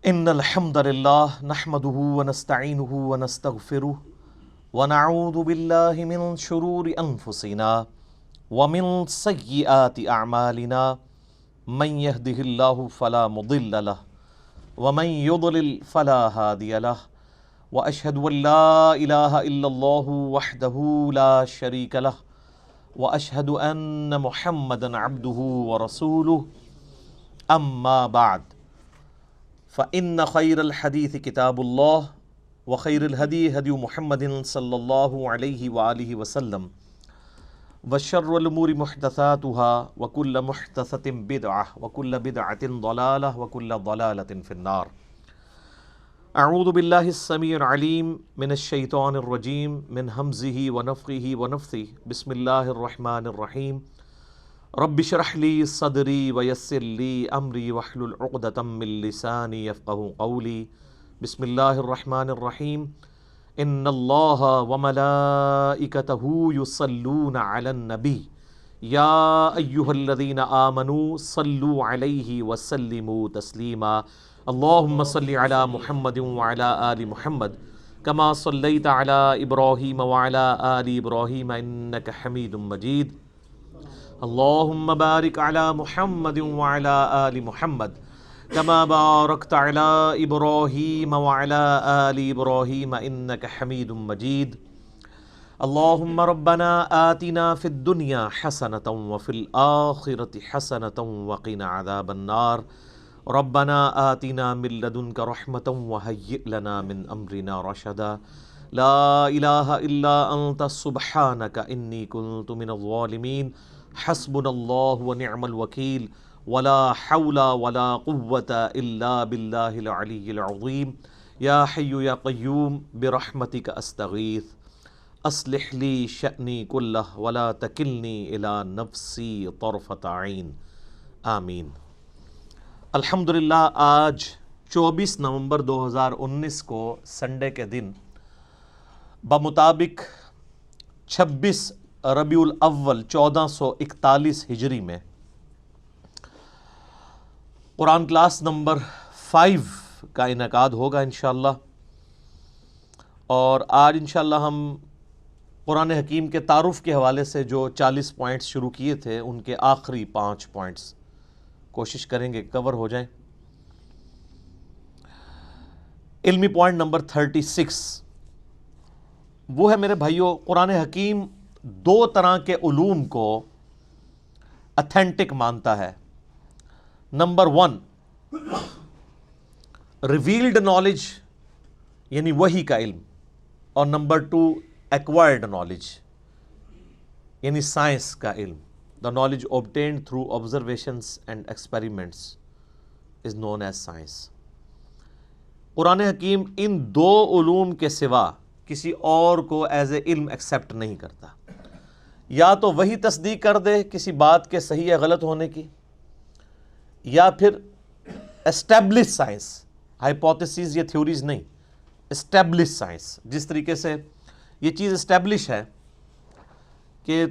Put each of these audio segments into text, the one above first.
ان الحمد للہ نحمده ونستعینه ونستغفره ونعوذ باللہ من شرور انفسنا ومن سیئات اعمالنا من يهده اللہ فلا مضل له ومن يضلل فلا هادی له واشهد ان لا الہ الا اللہ وحدہ لا شریک له واشهد ان محمدا عبدہ ورسولہ اما بعد فإن خير الحديث كتاب الله وخير الهدي هدي محمد صلى الله عليه وآله وسلم وشر الأمور محدثاتها وكل محدثة بدعة وكل بدعة ضلالة وكل ضلالة في النار. أعوذ بالله السميع العليم من الشيطان الرجيم من همزه ونفخه ونفثه. بسم الله الرحمن الرحيم. رب اشرح لي صدري ويسر لي امري واحلل عقدة من لساني يفقهوا قولي. بسم الله الرحمن الرحيم. ان الله وملائكته يصلون على النبي يا ايها الذين آمنوا صلوا عليه وسلموا تسليما. اللهم صل على محمد وعلى آل محمد كما صليت على ابراهيم وعلى آل ابراهيم انك حميد مجيد. اللهم بارك على محمد وعلى آل محمد كما باركت على إبراهيم وعلى آل إبراهيم إنك حميد مجيد. اللهم ربنا آتنا في الدنيا حسنة وفي الآخرة حسنة وقنا عذاب النار. ربنا آتنا من لدنك رحمة وهيئ لنا من أمرنا رشدا. لا إله إلا أنت سبحانك إني كنت من الظالمين. حسبنا اللہ ونعم الوکیل ولا حول ولا قوة الا باللہ العلی العظیم. یا حی یا قیوم برحمتک استغیث اصلح لی شأنی کلہ ولا تکلنی الی نفسی طرفۃ عین. آمین. الحمدللہ آج 24 نومبر 2019 کو سنڈے کے دن بمطابق 26 ربیع الاول 1441 ہجری میں قرآن کلاس نمبر 5 کا انعقاد ہوگا انشاءاللہ. اور آج انشاءاللہ ہم قرآن حکیم کے تعارف کے حوالے سے جو 40 پوائنٹس شروع کیے تھے ان کے آخری 5 پوائنٹس کوشش کریں گے کور ہو جائیں. علمی پوائنٹ نمبر 36 وہ ہے میرے بھائیوں، قرآن حکیم 2 طرح کے علوم کو اتھینٹک مانتا ہے. نمبر 1 ریویلڈ نالج یعنی وحی کا علم، اور نمبر 2 ایکوائرڈ نالج یعنی سائنس کا علم. The knowledge obtained through observations and experiments is known as science. قرآن حکیم ان 2 علوم کے سوا کسی اور کو ایز اے علم ایکسیپٹ نہیں کرتا. یا تو وہی تصدیق کر دے کسی بات کے صحیح یا غلط ہونے کی، یا پھر اسٹیبلش سائنس، ہائپوتھیسز یا تھیوریز نہیں، اسٹیبلش سائنس. جس طریقے سے یہ چیز اسٹیبلش ہے کہ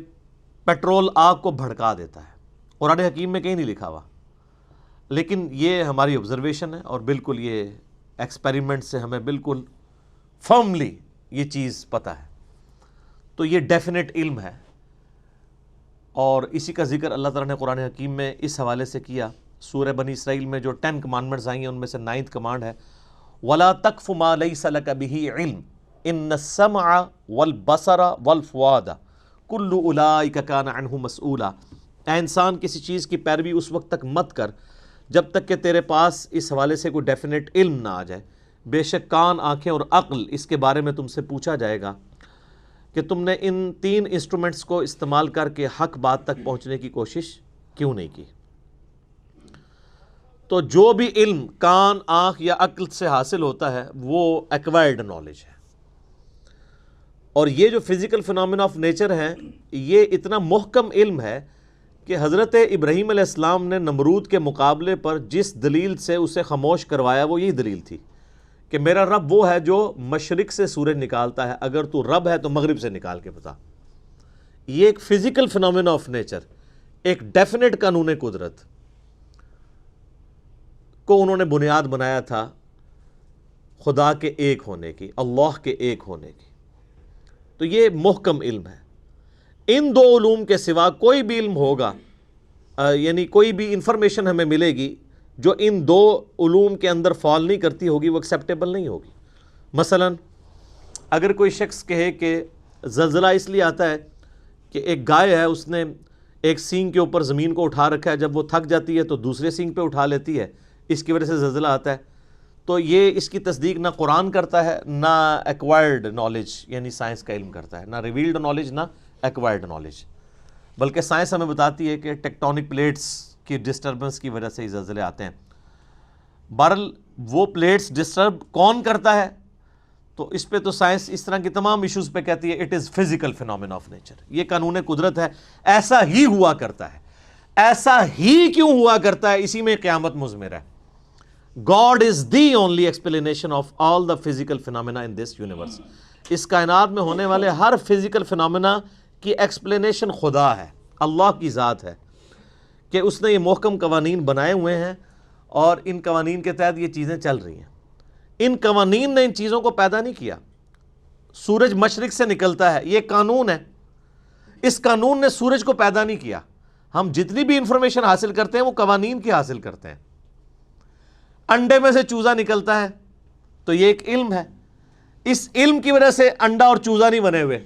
پیٹرول آگ کو بھڑکا دیتا ہے، قرآن حکیم میں کہیں نہیں لکھا ہوا، لیکن یہ ہماری آبزرویشن ہے اور بالکل یہ ایکسپیریمنٹ سے ہمیں بالکل فرملی یہ چیز پتہ ہے. تو یہ ڈیفینیٹ علم ہے، اور اسی کا ذکر اللہ تعالیٰ نے قرآن حکیم میں اس حوالے سے کیا. سورہ بنی اسرائیل میں جو 10 کمانڈمنٹس آئی ہیں ان میں سے 9th کمانڈ ہے وَلَا تَقْفُ مَا لَيْسَ لَكَ بِهِ عِلْمٌ إِنَّ السَّمْعَ وَالْبَصَرَ وَالْفُؤَادَ كُلُّ أُولَٰئِكَ كَانَ عَنْهُ مَسْئُولًا. اے انسان کسی چیز کی پیروی اس وقت تک مت کر جب تک کہ تیرے پاس اس حوالے سے کوئی ڈیفینیٹ علم نہ آ جائے. بے شک کان، آنکھیں اور عقل اس کے بارے میں تم سے پوچھا جائے گا کہ تم نے ان 3 انسٹرومنٹس کو استعمال کر کے حق بات تک پہنچنے کی کوشش کیوں نہیں کی. تو جو بھی علم کان، آنکھ یا عقل سے حاصل ہوتا ہے وہ ایکوائرڈ نالج ہے. اور یہ جو فزیکل فنامنا آف نیچر ہیں یہ اتنا محکم علم ہے کہ حضرت ابراہیم علیہ السلام نے نمرود کے مقابلے پر جس دلیل سے اسے خاموش کروایا وہ یہی دلیل تھی کہ میرا رب وہ ہے جو مشرق سے سورج نکالتا ہے، اگر تو رب ہے تو مغرب سے نکال کے بتا. یہ ایک فزیکل فنامنا آف نیچر، ایک ڈیفینیٹ قانون قدرت کو انہوں نے بنیاد بنایا تھا خدا کے ایک ہونے کی، اللہ کے ایک ہونے کی۔ تو یہ محکم علم ہے۔ ان دو علوم کے سوا کوئی بھی علم ہوگا، یعنی کوئی بھی انفارمیشن ہمیں ملے گی جو ان دو علوم کے اندر فال نہیں کرتی ہوگی، وہ ایکسیپٹیبل نہیں ہوگی۔ مثلا اگر کوئی شخص کہے کہ زلزلہ اس لیے آتا ہے کہ ایک گائے ہے، اس نے ایک سینگ کے اوپر زمین کو اٹھا رکھا ہے، جب وہ تھک جاتی ہے تو دوسرے سینگ پہ اٹھا لیتی ہے، اس کی وجہ سے زلزلہ آتا ہے، تو یہ اس کی تصدیق نہ قرآن کرتا ہے، نہ ایکوائرڈ نالج یعنی سائنس کا علم کرتا ہے، نہ ریویلڈ نالج نہ ایکوائرڈ نالج، بلکہ سائنس ہمیں بتاتی ہے کہ ٹیکٹونک پلیٹس کی ڈسٹربنس کی وجہ سے یہ زلزلے آتے ہیں۔ بہرحال وہ پلیٹس ڈسٹرب کون کرتا ہے، تو اس پہ تو سائنس اس طرح کی تمام ایشوز پہ کہتی ہے it is physical phenomena of nature, یہ قانون قدرت ہے، ایسا ہی ہوا کرتا ہے۔ ایسا ہی کیوں ہوا کرتا ہے، اسی میں قیامت مضمر ہے۔ God is the only explanation of all the physical phenomena in this universe۔ اس کائنات میں ہونے والے ہر فزیکل فینومینا کی ایکسپلینیشن خدا ہے، اللہ کی ذات ہے، کہ اس نے یہ محکم قوانین بنائے ہوئے ہیں اور ان قوانین کے تحت یہ چیزیں چل رہی ہیں۔ ان قوانین نے ان چیزوں کو پیدا نہیں کیا۔ سورج مشرق سے نکلتا ہے، یہ قانون ہے، اس قانون نے سورج کو پیدا نہیں کیا۔ ہم جتنی بھی انفارمیشن حاصل کرتے ہیں وہ قوانین کی حاصل کرتے ہیں۔ انڈے میں سے چوزا نکلتا ہے تو یہ ایک علم ہے، اس علم کی وجہ سے انڈا اور چوزا نہیں بنے ہوئے۔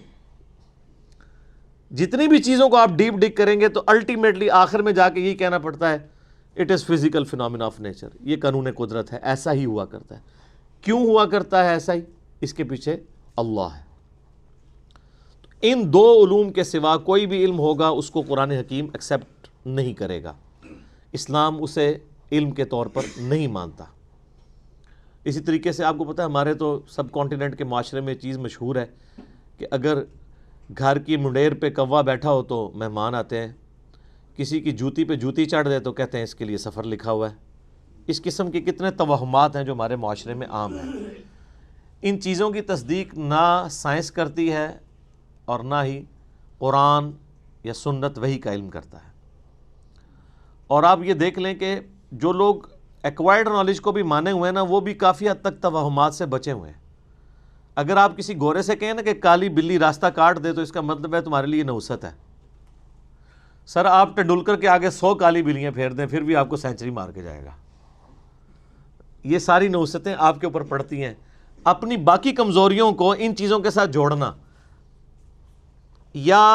جتنی بھی چیزوں کو آپ ڈیپ ڈگ کریں گے تو الٹیمیٹلی آخر میں جا کے یہی کہنا پڑتا ہے it is physical phenomena of nature, یہ قانون قدرت ہے، ایسا ہی ہوا کرتا ہے۔ کیوں ہوا کرتا ہے ایسا ہی، اس کے پیچھے اللہ ہے۔ ان دو علوم کے سوا کوئی بھی علم ہوگا اس کو قرآن حکیم ایکسیپٹ نہیں کرے گا، اسلام اسے علم کے طور پر نہیں مانتا۔ اسی طریقے سے آپ کو پتہ ہے ہمارے تو سب کانٹیننٹ کے معاشرے میں چیز مشہور ہے کہ اگر گھر کی منڈیر پہ کوا بیٹھا ہو تو مہمان آتے ہیں، کسی کی جوتی پہ جوتی چڑھ دے تو کہتے ہیں اس کے لیے سفر لکھا ہوا ہے۔ اس قسم کے کتنے توہمات ہیں جو ہمارے معاشرے میں عام ہیں۔ ان چیزوں کی تصدیق نہ سائنس کرتی ہے اور نہ ہی قرآن یا سنت وحی کا علم کرتا ہے۔ اور آپ یہ دیکھ لیں کہ جو لوگ ایکوائرڈ نالج کو بھی مانے ہوئے ہیں نا، وہ بھی کافی حد تک توہمات سے بچے ہوئے ہیں۔ اگر آپ کسی گورے سے کہیں نا کہ کالی بلی راستہ کاٹ دے تو اس کا مطلب ہے تمہارے لیے نحوست ہے۔ سر آپ ٹنڈولکر کے آگے 100 کالی بلیاں پھیر دیں پھر بھی آپ کو سینچری مار کے جائے گا۔ یہ ساری نحوستیں آپ کے اوپر پڑتی ہیں۔ اپنی باقی کمزوریوں کو ان چیزوں کے ساتھ جوڑنا یا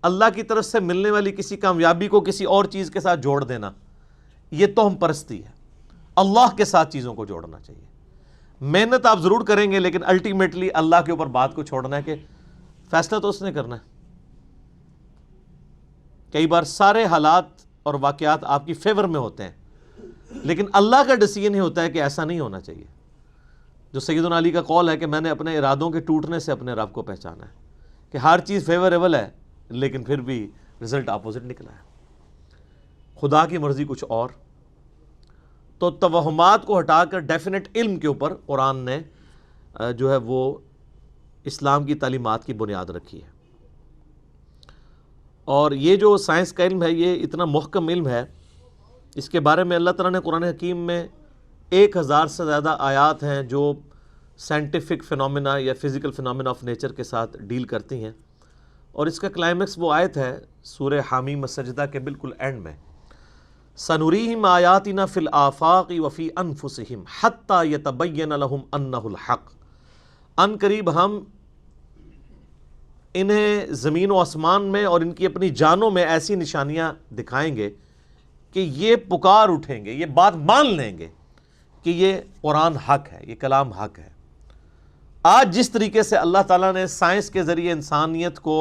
اللہ کی طرف سے ملنے والی کسی کامیابی کو کسی اور چیز کے ساتھ جوڑ دینا، یہ توہم پرستی ہے۔ اللہ کے ساتھ چیزوں کو جوڑنا چاہیے۔ محنت آپ ضرور کریں گے لیکن الٹیمیٹلی اللہ کے اوپر بات کو چھوڑنا ہے کہ فیصلہ تو اس نے کرنا ہے۔ کئی بار سارے حالات اور واقعات آپ کی فیور میں ہوتے ہیں لیکن اللہ کا ڈیسیژن ہی ہوتا ہے کہ ایسا نہیں ہونا چاہیے۔ جو سیدنا علی کا قول ہے کہ میں نے اپنے ارادوں کے ٹوٹنے سے اپنے رب کو پہچانا ہے، کہ ہر چیز فیوریبل ہے لیکن پھر بھی رزلٹ اپوزٹ نکلا ہے، خدا کی مرضی کچھ اور۔ تو توہمات کو ہٹا کر ڈیفینٹ علم کے اوپر قرآن نے جو ہے وہ اسلام کی تعلیمات کی بنیاد رکھی ہے۔ اور یہ جو سائنس کا علم ہے یہ اتنا محکم علم ہے، اس کے بارے میں اللہ تعالیٰ نے قرآن حکیم میں 1000 سے زیادہ آیات ہیں جو سائنٹیفک فینومینا یا فزیکل فینومینا آف نیچر کے ساتھ ڈیل کرتی ہیں۔ اور اس کا کلائمیکس وہ آیت ہے سورہ حامیم السجدہ کے بالکل اینڈ میں، سَنُرِيهِمْ آیَاتِنَا فِي الْآفَاقِ وَفِي أَنفُسِهِمْ حَتَّى يَتَبَيَّنَ لَهُمْ أَنَّهُ الْحَقُّ۔ ان قریب ہم انہیں زمین و آسمان میں اور ان کی اپنی جانوں میں ایسی نشانیاں دکھائیں گے کہ یہ پکار اٹھیں گے، یہ بات مان لیں گے کہ یہ قرآن حق ہے، یہ کلام حق ہے۔ آج جس طریقے سے اللہ تعالیٰ نے سائنس کے ذریعے انسانیت کو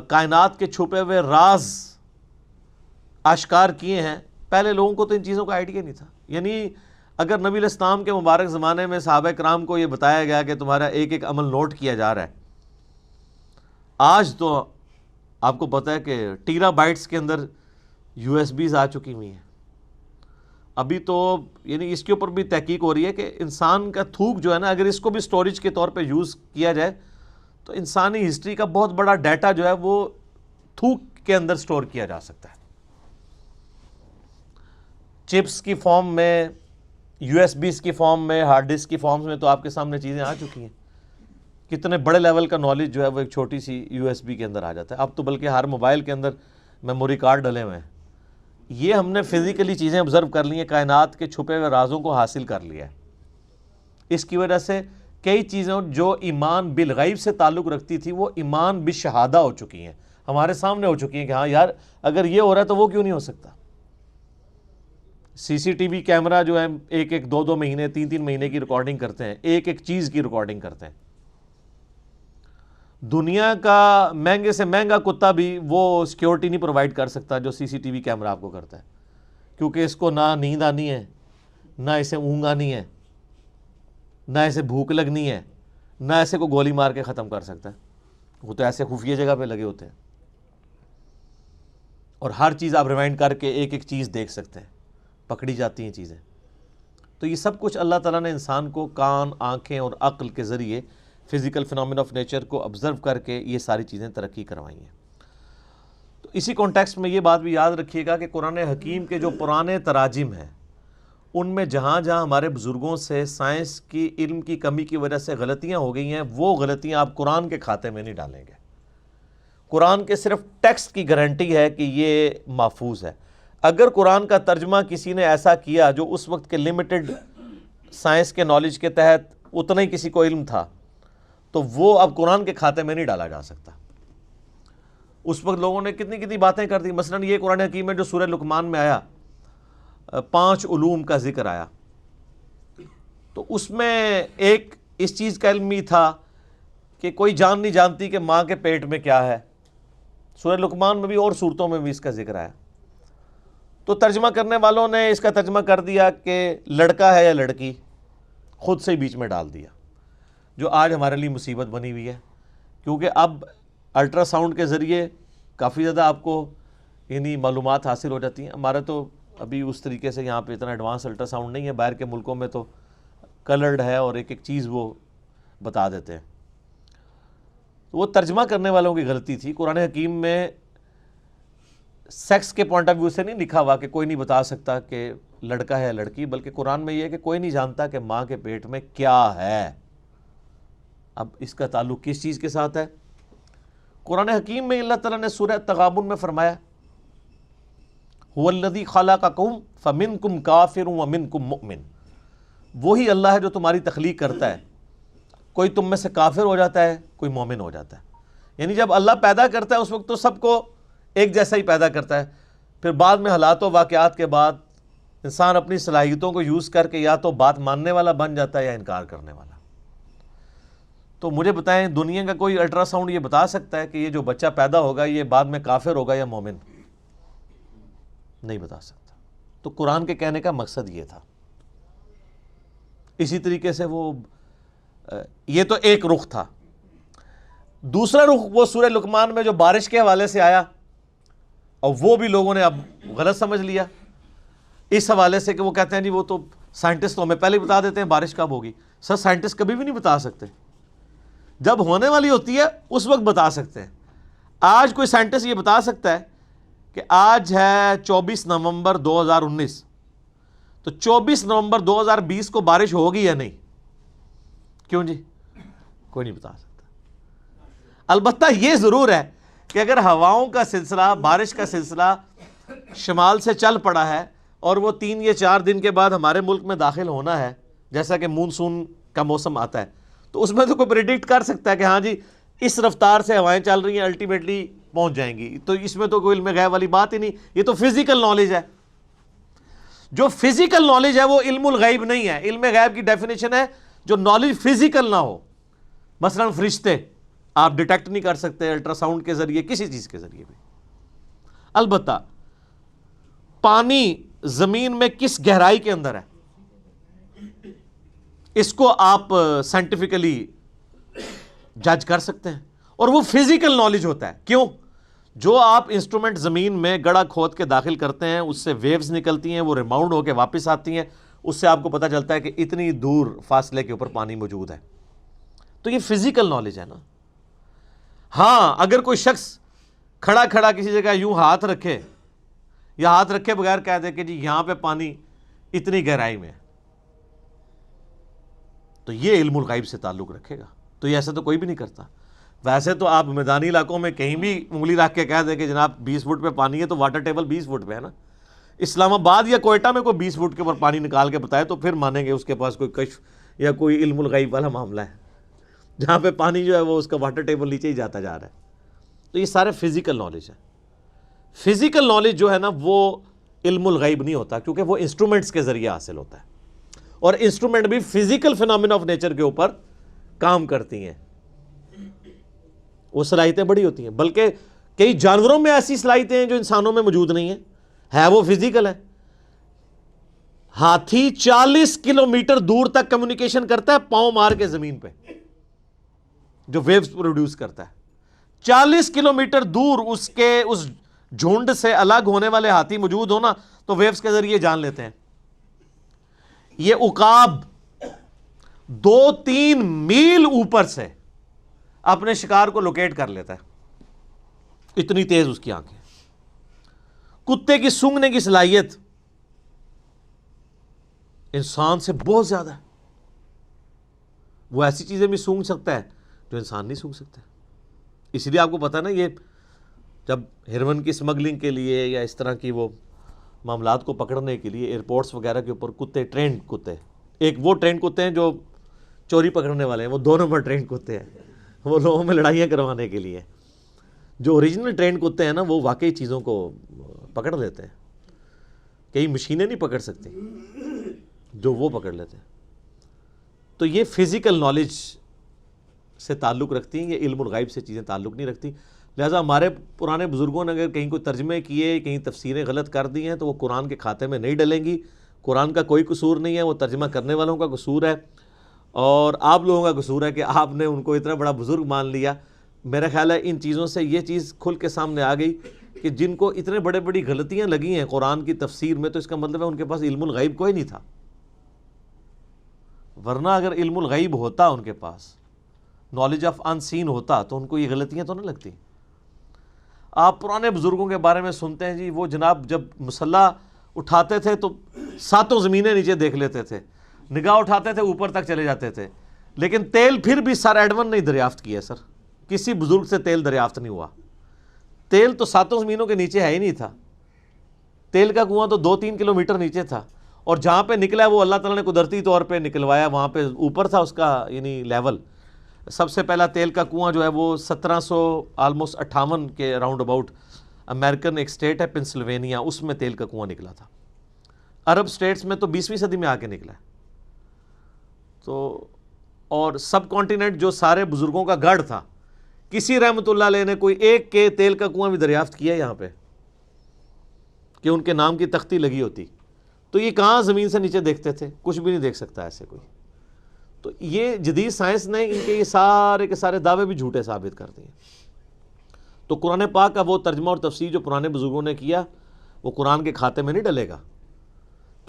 کائنات کے چھپے ہوئے راز آشکار کیے ہیں، پہلے لوگوں کو تو ان چیزوں کا آئیڈیا نہیں تھا۔ یعنی اگر نبی علیہ السلام کے مبارک زمانے میں صحابہ کرام کو یہ بتایا گیا کہ تمہارا ایک ایک عمل نوٹ کیا جا رہا ہے، آج تو آپ کو پتہ ہے کہ ٹیرا بائٹس کے اندر USB آ چکی ہوئی ہیں۔ ابھی تو یعنی اس کے اوپر بھی تحقیق ہو رہی ہے کہ انسان کا تھوک جو ہے نا، اگر اس کو بھی سٹوریج کے طور پہ یوز کیا جائے تو انسانی ہسٹری کا بہت بڑا ڈیٹا جو ہے وہ تھوک کے اندر سٹور کیا جا سکتا ہے، چپس کی فارم میں USB کی فارم میں، ہارڈ ڈسک کی فارم میں تو آپ کے سامنے چیزیں آ چکی ہیں. کتنے بڑے لیول کا نالج جو ہے وہ ایک چھوٹی سی USB کے اندر آ جاتا ہے. اب تو بلکہ ہر موبائل کے اندر میموری کارڈ ڈلے ہوئے ہیں. یہ ہم نے فزیکلی چیزیں آبزرو کر لی ہیں، کائنات کے چھپے ہوئے رازوں کو حاصل کر لیا ہے. اس کی وجہ سے کئی چیزیں جو ایمان بالغیب سے تعلق رکھتی تھی وہ ایمان بالشہادہ ہو چکی ہیں، ہمارے سامنے ہو چکی ہیں کہ ہاں یار اگر یہ ہو رہا ہے تو وہ کیوں نہیں ہو سکتا. CCTV کیمرہ جو ہے ایک ایک 2 مہینے 3 مہینے کی ریکارڈنگ کرتے ہیں، ایک ایک چیز کی ریکارڈنگ کرتے ہیں. دنیا کا مہنگے سے مہنگا کتا بھی وہ سیکیورٹی نہیں پرووائڈ کر سکتا جو CCTV کیمرہ آپ کو کرتا ہے، کیونکہ اس کو نہ نیند آنی ہے، نہ اسے اونگ آنی ہے، نہ اسے بھوک لگنی ہے، نہ ایسے کو گولی مار کے ختم کر سکتا ہے. وہ تو ایسے خفیہ جگہ پہ لگے ہوتے ہیں اور ہر چیز آپ ریوائنڈ کر کے ایک ایک چیز دیکھ سکتے ہیں، پکڑی جاتی ہیں چیزیں. تو یہ سب کچھ اللہ تعالیٰ نے انسان کو کان، آنکھیں اور عقل کے ذریعے فزیکل فینومین آف نیچر کو آبزرو کر کے یہ ساری چیزیں ترقی کروائی ہیں. تو اسی کانٹیکسٹ میں یہ بات بھی یاد رکھیے گا کہ قرآن حکیم کے جو پرانے تراجم ہیں ان میں جہاں جہاں ہمارے بزرگوں سے سائنس کی علم کی کمی کی وجہ سے غلطیاں ہو گئی ہیں، وہ غلطیاں آپ قرآن کے کھاتے میں نہیں ڈالیں گے. قرآن کے صرف ٹیکسٹ کی گارنٹی ہے کہ یہ محفوظ ہے. اگر قرآن کا ترجمہ کسی نے ایسا کیا جو اس وقت کے لمیٹڈ سائنس کے نالج کے تحت اتنا ہی کسی کو علم تھا تو وہ اب قرآن کے کھاتے میں نہیں ڈالا جا سکتا. اس وقت لوگوں نے کتنی کتنی باتیں کر دی. مثلا یہ قرآن حکیم میں جو سورہ لقمان میں آیا 5 علوم کا ذکر آیا، تو اس میں ایک اس چیز کا علم بھی تھا کہ کوئی جان نہیں جانتی کہ ماں کے پیٹ میں کیا ہے. سورہ لقمان میں بھی اور صورتوں میں بھی اس کا ذکر آیا. تو ترجمہ کرنے والوں نے اس کا ترجمہ کر دیا کہ لڑکا ہے یا لڑکی، خود سے ہی بیچ میں ڈال دیا، جو آج ہمارے لیے مصیبت بنی ہوئی ہے. کیونکہ اب الٹرا ساؤنڈ کے ذریعے کافی زیادہ آپ کو یعنی معلومات حاصل ہو جاتی ہیں. ہمارا تو ابھی اس طریقے سے یہاں پہ اتنا ایڈوانس الٹرا ساؤنڈ نہیں ہے، باہر کے ملکوں میں تو کلرڈ ہے اور ایک ایک چیز وہ بتا دیتے ہیں. وہ ترجمہ کرنے والوں کی غلطی تھی. قرآن حکیم میں سیکس کے پوائنٹ آف ویو سے نہیں لکھا ہوا کہ کوئی نہیں بتا سکتا کہ لڑکا ہے یا لڑکی، بلکہ قرآن میں یہ ہے کہ کوئی نہیں جانتا کہ ماں کے پیٹ میں کیا ہے. اب اس کا تعلق کس چیز کے ساتھ ہے؟ قرآن حکیم میں اللہ تعالیٰ نے سورہ تغابن میں فرمایا هُوَ الَّذِي خَلَقَكُمْ فَمِنْكُمْ كَافِرٌ وَمِنْكُمْ مُؤْمِنٌ. وہی اللہ ہے جو تمہاری تخلیق کرتا ہے، کوئی تم میں سے کافر ہو جاتا ہے، کوئی مومن ہو جاتا ہے. یعنی جب اللہ پیدا کرتا ہے اس وقت تو سب کو ایک جیسا ہی پیدا کرتا ہے. پھر بعد میں حالات و واقعات کے بعد انسان اپنی صلاحیتوں کو یوز کر کے یا تو بات ماننے والا بن جاتا ہے یا انکار کرنے والا. تو مجھے بتائیں دنیا کا کوئی الٹرا ساؤنڈ یہ بتا سکتا ہے کہ یہ جو بچہ پیدا ہوگا یہ بعد میں کافر ہوگا یا مومن؟ نہیں بتا سکتا. تو قرآن کے کہنے کا مقصد یہ تھا. اسی طریقے سے یہ تو ایک رخ تھا. دوسرا رخ وہ سورہ لقمان میں جو بارش کے حوالے سے آیا، اور وہ بھی لوگوں نے اب غلط سمجھ لیا اس حوالے سے کہ وہ کہتے ہیں جی وہ تو سائنٹسٹ تو ہمیں پہلے ہی بتا دیتے ہیں بارش کب ہوگی. سر سائنٹسٹ کبھی بھی نہیں بتا سکتے، جب ہونے والی ہوتی ہے اس وقت بتا سکتے ہیں. آج کوئی سائنٹسٹ یہ بتا سکتا ہے کہ آج ہے 24 نومبر 2019، تو 24 نومبر 2020 کو بارش ہوگی یا نہیں؟ کیوں جی؟ کوئی نہیں بتا سکتا. البتہ یہ ضرور ہے کہ اگر ہواؤں کا سلسلہ، بارش کا سلسلہ شمال سے چل پڑا ہے اور وہ 3 یا 4 دن کے بعد ہمارے ملک میں داخل ہونا ہے، جیسا کہ مونسون کا موسم آتا ہے، تو اس میں تو کوئی پریڈکٹ کر سکتا ہے کہ ہاں جی اس رفتار سے ہوائیں چل رہی ہیں، الٹیمیٹلی پہنچ جائیں گی. تو اس میں تو کوئی علم غیب والی بات ہی نہیں. یہ تو فزیکل نالج ہے. جو فزیکل نالج ہے وہ علم الغیب نہیں ہے. علم غیب کی ڈیفینیشن ہے جو نالج فزیکل نہ ہو. مثلا فرشتے آپ ڈیٹیکٹ نہیں کر سکتے الٹرا ساؤنڈ کے ذریعے، کسی چیز کے ذریعے بھی. البتہ پانی زمین میں کس گہرائی کے اندر ہے اس کو آپ سائنٹیفکلی جج کر سکتے ہیں، اور وہ فزیکل نالج ہوتا ہے. کیوں؟ جو آپ انسٹرومنٹ زمین میں گڑھا کھود کے داخل کرتے ہیں اس سے ویوز نکلتی ہیں، وہ ریباؤنڈ ہو کے واپس آتی ہیں، اس سے آپ کو پتہ چلتا ہے کہ اتنی دور فاصلے کے اوپر پانی موجود ہے. تو یہ فزیکل نالج ہے نا. ہاں اگر کوئی شخص کھڑا کھڑا کسی جگہ یوں ہاتھ رکھے یا ہاتھ رکھے بغیر کہہ دے کہ جی یہاں پہ پانی اتنی گہرائی میں ہے، تو یہ علم الغیب سے تعلق رکھے گا. تو یہ ایسا تو کوئی بھی نہیں کرتا. ویسے تو آپ میدانی علاقوں میں کہیں بھی انگلی رکھ کے کہہ دیں کہ جناب 20 فٹ پہ پانی ہے تو واٹر ٹیبل 20 فٹ پہ ہے نا. اسلام آباد یا کوئٹہ میں کوئی 20 فٹ کے اوپر پانی نکال کے بتائے تو پھر مانیں گے اس کے پاس کوئی کشف یا کوئی علم الغیب والا معاملہ ہے, جہاں پہ پانی جو ہے وہ اس کا واٹر ٹیبل نیچے ہی جاتا جا رہا ہے. تو یہ سارے فزیکل نالج ہے. فزیکل نالج جو ہے نا وہ علم الغیب نہیں ہوتا, کیونکہ وہ انسٹرومنٹس کے ذریعے حاصل ہوتا ہے, اور انسٹرومنٹ بھی فزیکل فینومینا آف نیچر کے اوپر کام کرتی ہیں. وہ صلاحیتیں بڑی ہوتی ہیں, بلکہ کئی جانوروں میں ایسی صلاحیتیں ہیں جو انسانوں میں موجود نہیں ہیں, ہے وہ فزیکل ہے. ہاتھی 40 کلومیٹر دور تک کمیونیکیشن کرتا ہے پاؤں مار کے زمین پہ, جو ویوز پروڈیوس کرتا ہے. 40 کلومیٹر دور اس جھنڈ سے الگ ہونے والے ہاتھی موجود ہونا تو ویوز کے ذریعے جان لیتے ہیں. یہ عقاب 2-3 میل اوپر سے اپنے شکار کو لوکیٹ کر لیتا ہے, اتنی تیز اس کی آنکھیں. کتے کی سونگھنے کی صلاحیت انسان سے بہت زیادہ ہے. وہ ایسی چیزیں بھی سونگھ سکتا ہے جو انسان نہیں سونگھ سکتا. اس لیے آپ کو پتا ہے نا, یہ جب ہیروئن کی اسمگلنگ کے لیے یا اس طرح کی وہ معاملات کو پکڑنے کے لیے ایئرپورٹس وغیرہ کے اوپر کتے, ٹرینڈ کتے, ایک وہ ٹرینڈ کتے ہیں جو چوری پکڑنے والے ہیں, وہ 2 نمبر ٹرینڈ کتے ہیں, وہ لوگوں میں لڑائیاں کروانے کے لیے. جو اوریجنل ٹرینڈ کتے ہیں نا وہ واقعی چیزوں کو پکڑ لیتے ہیں, کئی مشینیں نہیں پکڑ سکتی جو وہ پکڑ لیتے ہیں. تو یہ فزیکل نالج سے تعلق رکھتی ہیں, یہ علم الغیب سے چیزیں تعلق نہیں رکھتی. لہٰذا ہمارے پرانے بزرگوں نے اگر کہیں کوئی ترجمے کیے, کہیں تفسیریں غلط کر دی ہیں تو وہ قرآن کے کھاتے میں نہیں ڈلیں گی. قرآن کا کوئی قصور نہیں ہے, وہ ترجمہ کرنے والوں کا قصور ہے, اور آپ لوگوں کا قصور ہے کہ آپ نے ان کو اتنا بڑا بزرگ مان لیا. میرا خیال ہے ان چیزوں سے یہ چیز کھل کے سامنے آ گئی کہ جن کو اتنے بڑی غلطیاں لگی ہیں قرآن کی تفسیر میں, تو اس کا مطلب ہے ان کے پاس علم الغیب کوئی نہیں تھا. ورنہ اگر علم الغیب ہوتا, ان کے پاس نالج آف ان سین ہوتا, تو ان کو یہ غلطیاں تو نہ لگتی. آپ پرانے بزرگوں کے بارے میں سنتے ہیں جی, وہ جناب جب مسلح اٹھاتے تھے تو 7 زمینیں نیچے دیکھ لیتے تھے, نگاہ اٹھاتے تھے اوپر تک چلے جاتے تھے, لیکن تیل پھر بھی سر ایڈون نہیں دریافت کیا. سر کسی بزرگ سے تیل دریافت نہیں ہوا. تیل تو 7 زمینوں کے نیچے ہے ہی نہیں تھا. تیل کا کنواں تو 2-3 کلومیٹر نیچے تھا, اور جہاں پہ نکلا وہ اللہ تعالیٰ نے قدرتی طور پہ نکلوایا, وہاں پہ اوپر تھا اس کا یعنی لیول. سب سے پہلا تیل کا کنواں جو ہے وہ 1758 کے راؤنڈ اباؤٹ امریکن ایک اسٹیٹ ہے پنسلوینیا, اس میں تیل کا کنواں نکلا تھا. عرب اسٹیٹس میں تو 20ویں صدی میں آ کے نکلا ہے. تو اور سب کانٹیننٹ جو سارے بزرگوں کا گڑھ تھا, کسی رحمۃ اللہ علیہ نے کوئی ایک کے تیل کا کنواں بھی دریافت کیا یہاں پہ کہ ان کے نام کی تختی لگی ہوتی. تو یہ کہاں زمین سے نیچے دیکھتے تھے, کچھ بھی نہیں دیکھ سکتا ایسے کوئی. تو یہ جدید سائنس نے ان کے یہ سارے کے سارے دعوے بھی جھوٹے ثابت کر دیے. تو قرآن پاک کا وہ ترجمہ اور تفسیر جو پرانے بزرگوں نے کیا وہ قرآن کے کھاتے میں نہیں ڈلے گا.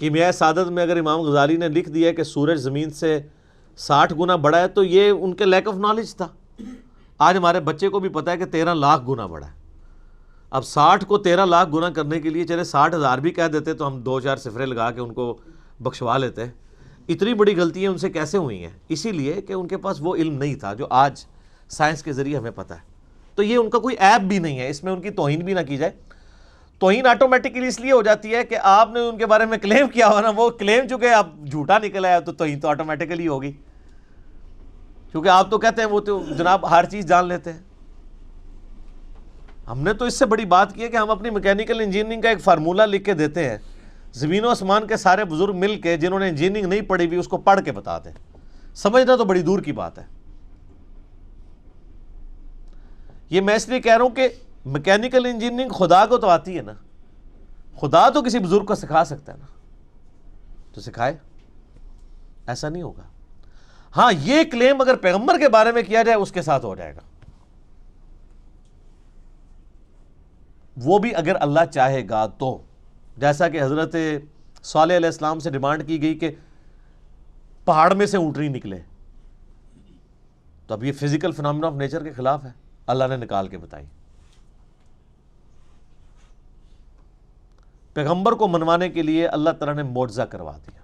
کیمیائے سعادت میں اگر امام غزالی نے لکھ دیا کہ سورج زمین سے 60 گنا بڑا ہے, تو یہ ان کے لیک آف نالج تھا. آج ہمارے بچے کو بھی پتا ہے کہ 13 لاکھ گنا بڑا ہے. اب 60 کو 13 لاکھ گنا کرنے کے لیے چلے 60,000 بھی کہہ دیتے تو ہم 2-4 صفرے لگا کے ان کو بخشوا لیتے. اتنی بڑی غلطیاں ان سے کیسے ہوئی ہیں؟ اسی لیے کہ ان کے پاس وہ علم نہیں تھا جو آج سائنس کے ذریعے ہمیں پتہ ہے. تو یہ ان کا کوئی عیب بھی نہیں ہے, اس میں ان کی توہین بھی نہ کی جائے. توہین آٹومیٹکلی اس لیے ہو جاتی ہے کہ آپ نے ان کے بارے میں کلیم کیا ہوا نا, وہ کلیم چونکہ اب جھوٹا نکلا ہے تو توہین تو آٹومیٹکلی ہوگی, کیونکہ آپ تو کہتے ہیں وہ تو جناب ہر چیز جان لیتے ہیں. ہم نے تو اس سے بڑی بات کی ہے کہ ہم اپنی میکینیکل انجینئرنگ کا ایک فارمولہ لکھ کے دیتے ہیں, زمین و آسمان کے سارے بزرگ مل کے جنہوں نے انجینئرنگ نہیں پڑھی ہوئی اس کو پڑھ کے بتاتے ہیں. سمجھنا تو بڑی دور کی بات ہے. یہ میں اس لیے کہہ رہا ہوں کہ میکینیکل انجینئرنگ خدا کو تو آتی ہے نا, خدا تو کسی بزرگ کو سکھا سکتا ہے نا, تو سکھائے. ایسا نہیں ہوگا. ہاں یہ کلیم اگر پیغمبر کے بارے میں کیا جائے اس کے ساتھ ہو جائے گا, وہ بھی اگر اللہ چاہے گا تو. جیسا کہ حضرت صالح علیہ السلام سے ڈیمانڈ کی گئی کہ پہاڑ میں سے اونٹنی نکلے, تو اب یہ فزیکل فینومینا آف نیچر کے خلاف ہے, اللہ نے نکال کے بتائی. پیغمبر کو منوانے کے لیے اللہ تعالیٰ نے معجزہ کروا دیا.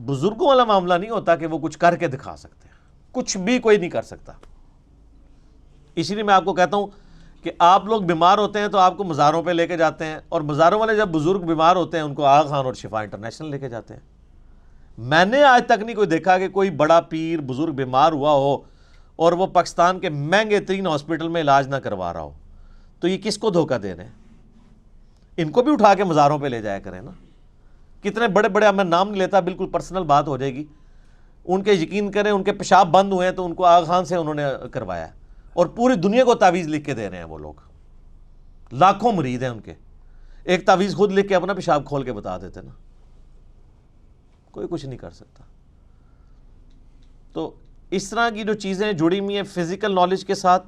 بزرگوں والا معاملہ نہیں ہوتا کہ وہ کچھ کر کے دکھا سکتے ہیں، کچھ بھی کوئی نہیں کر سکتا۔ اسی لیے میں آپ کو کہتا ہوں کہ آپ لوگ بیمار ہوتے ہیں تو آپ کو مزاروں پہ لے کے جاتے ہیں، اور مزاروں والے جب بزرگ بیمار ہوتے ہیں ان کو آغا خان اور شفا انٹرنیشنل لے کے جاتے ہیں۔ میں نے آج تک نہیں کوئی دیکھا کہ کوئی بڑا پیر بزرگ بیمار ہوا ہو اور وہ پاکستان کے مہنگے ترین ہاسپٹل میں علاج نہ کروا رہا ہو۔ تو یہ کس کو دھوکہ دے رہے ہیں؟ ان کو بھی اٹھا کے مزاروں پہ لے جایا کریں نا۔ کتنے بڑے بڑے، اب میں نام نہیں لیتا، بالکل پرسنل بات ہو جائے گی، ان کے یقین کریں ان کے پیشاب بند ہوئے ہیں تو ان کو آغا خان سے انہوں نے کروایا، اور پوری دنیا کو تعویذ لکھ کے دے رہے ہیں وہ لوگ۔ لاکھوں مرید ہیں ان کے، ایک تعویذ خود لکھ کے اپنا پیشاب کھول کے بتا دیتے نا۔ کوئی کچھ نہیں کر سکتا۔ تو اس طرح کی جو چیزیں جڑی ہوئی ہیں فزیکل نالج کے ساتھ،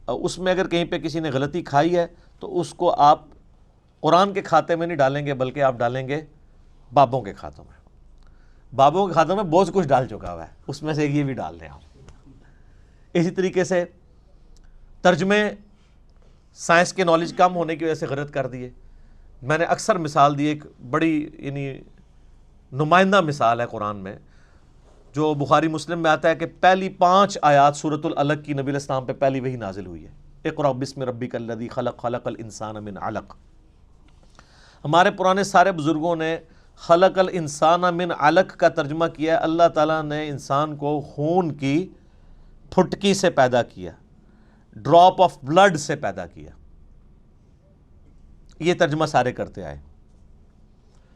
اس میں اگر کہیں پہ کسی نے غلطی کھائی ہے تو اس کو آپ قرآن کے کھاتے میں نہیں ڈالیں گے، بلکہ آپ ڈالیں گے بابوں کے کھاتوں میں۔ بابوں کے کھاتوں میں بہت کچھ ڈال چکا ہوا ہے، اس میں سے یہ بھی ڈال دیں آپ۔ اسی طریقے سے ترجمے، سائنس کے نالج کم ہونے کی وجہ سے غلط کر دیے۔ میں نے اکثر مثال دی، ایک بڑی یعنی نمائندہ مثال ہے قرآن میں، جو بخاری مسلم میں آتا ہے کہ پہلی 5 آیات سورۃ العلق کی نبی علیہ السلام پہ پہلی وہی نازل ہوئی ہے، اقرأ بسم ربک الذی خلق، خلق الانسان من علق۔ ہمارے پرانے سارے بزرگوں نے خلق الانسان من علق کا ترجمہ کیا ہے، اللہ تعالیٰ نے انسان کو خون کی پھٹکی سے پیدا کیا، ڈراپ آف بلڈ سے پیدا کیا۔ یہ ترجمہ سارے کرتے آئے،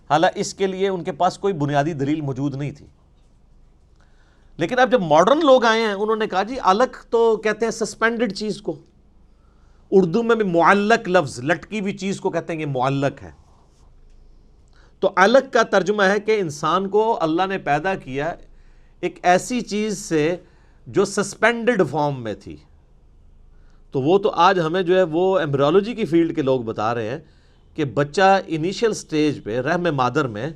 حالانکہ اس کے لیے ان کے پاس کوئی بنیادی دلیل موجود نہیں تھی۔ لیکن اب جب ماڈرن لوگ آئے ہیں، انہوں نے کہا جی علق تو کہتے ہیں سسپینڈڈ چیز کو، اردو میں بھی معلق لفظ، لٹکی ہوئی چیز کو کہتے ہیں یہ معلق ہے۔ تو علق کا ترجمہ ہے کہ انسان کو اللہ نے پیدا کیا ایک ایسی چیز سے جو سسپینڈڈ فارم میں تھی۔ تو وہ تو آج ہمیں جو ہے وہ ایمبریولوجی کی فیلڈ کے لوگ بتا رہے ہیں کہ بچہ انیشل سٹیج پہ رحم مادر میں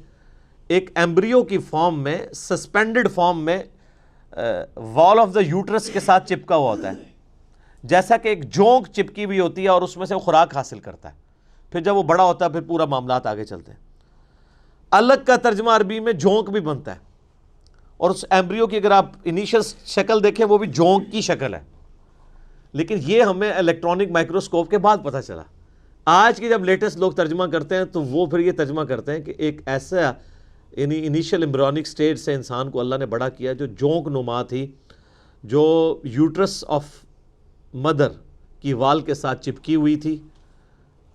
ایک ایمبریو کی فارم میں، سسپینڈڈ فارم میں، وال آف دا یوٹرس کے ساتھ چپکا ہوا ہوتا ہے، جیسا کہ ایک جونک چپکی ہوئی ہوتی ہے اور اس میں سے وہ خوراک حاصل کرتا ہے۔ پھر جب وہ بڑا ہوتا ہے پھر پورا معاملات آگے چلتے ہیں۔ علق کا ترجمہ عربی میں جونک بھی بنتا ہے، اور اس ایمبریو کی اگر آپ انیشل شکل دیکھیں وہ بھی جونک کی شکل ہے، لیکن یہ ہمیں الیکٹرانک مائکروسکوپ کے بعد پتہ چلا۔ آج کے جب لیٹسٹ لوگ ترجمہ کرتے ہیں تو وہ پھر یہ ترجمہ کرتے ہیں کہ ایک ایسا یعنی انیشل ایمبریونک سٹیج سے انسان کو اللہ نے بڑا کیا جو جونک نما تھی، جو یوٹرس آف مدر کی وال کے ساتھ چپکی ہوئی تھی،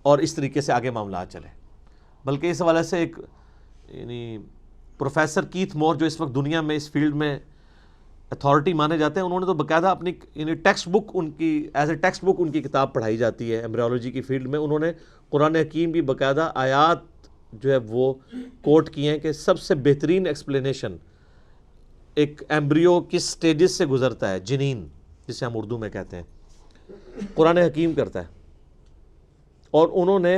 اور اس طریقے سے آگے معاملات چلے۔ بلکہ اس حوالے سے ایک یعنی پروفیسر کیتھ مور جو اس وقت دنیا میں اس فیلڈ میں اتھارٹی مانے جاتے ہیں، انہوں نے تو باقاعدہ اپنی یعنی ٹیکسٹ بک ان کی ایز اے ٹیکسٹ بک ان کی کتاب پڑھائی جاتی ہے ایمبریولوجی کی فیلڈ میں۔ انہوں نے قرآن حکیم کی باقاعدہ آیات جو ہے وہ کوٹ کی ہیں کہ سب سے بہترین ایکسپلینیشن ایک ایمبریو کس سٹیجز سے گزرتا ہے، جنین جسے ہم اردو میں کہتے ہیں، قرآن حکیم کرتا ہے۔ اور انہوں نے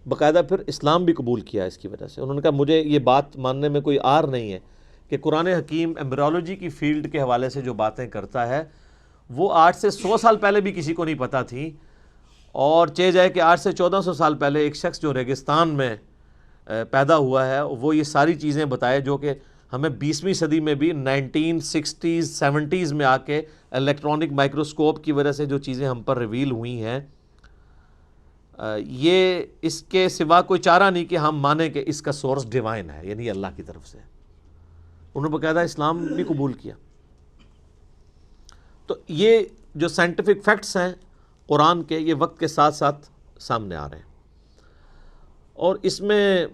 باقاعدہ پھر اسلام بھی قبول کیا اس کی وجہ سے۔ انہوں نے کہا مجھے یہ بات ماننے میں کوئی عار نہیں ہے کہ قرآن حکیم ایمبریولوجی کی فیلڈ کے حوالے سے جو باتیں کرتا ہے وہ 8 سے 100 سال پہلے بھی کسی کو نہیں پتہ تھی، اور چاہے جائے کہ 8 سے 1400 سال پہلے ایک شخص جو ریگستان میں پیدا ہوا ہے وہ یہ ساری چیزیں بتائے جو کہ ہمیں 20ویں صدی میں بھی 1960s 70s میں آ کے الیکٹرانک مائکروسکوپ کی وجہ سے جو چیزیں ہم پر ریویل ہوئی ہیں، یہ اس کے سوا کوئی چارہ نہیں کہ ہم مانیں کہ اس کا سورس ڈیوائن ہے، یعنی اللہ کی طرف سے۔ انہوں نے باقاعدہ اسلام بھی قبول کیا۔ تو یہ جو سائنٹیفک فیکٹس ہیں قرآن کے، یہ وقت کے ساتھ ساتھ سامنے آ رہے ہیں، اور اس میں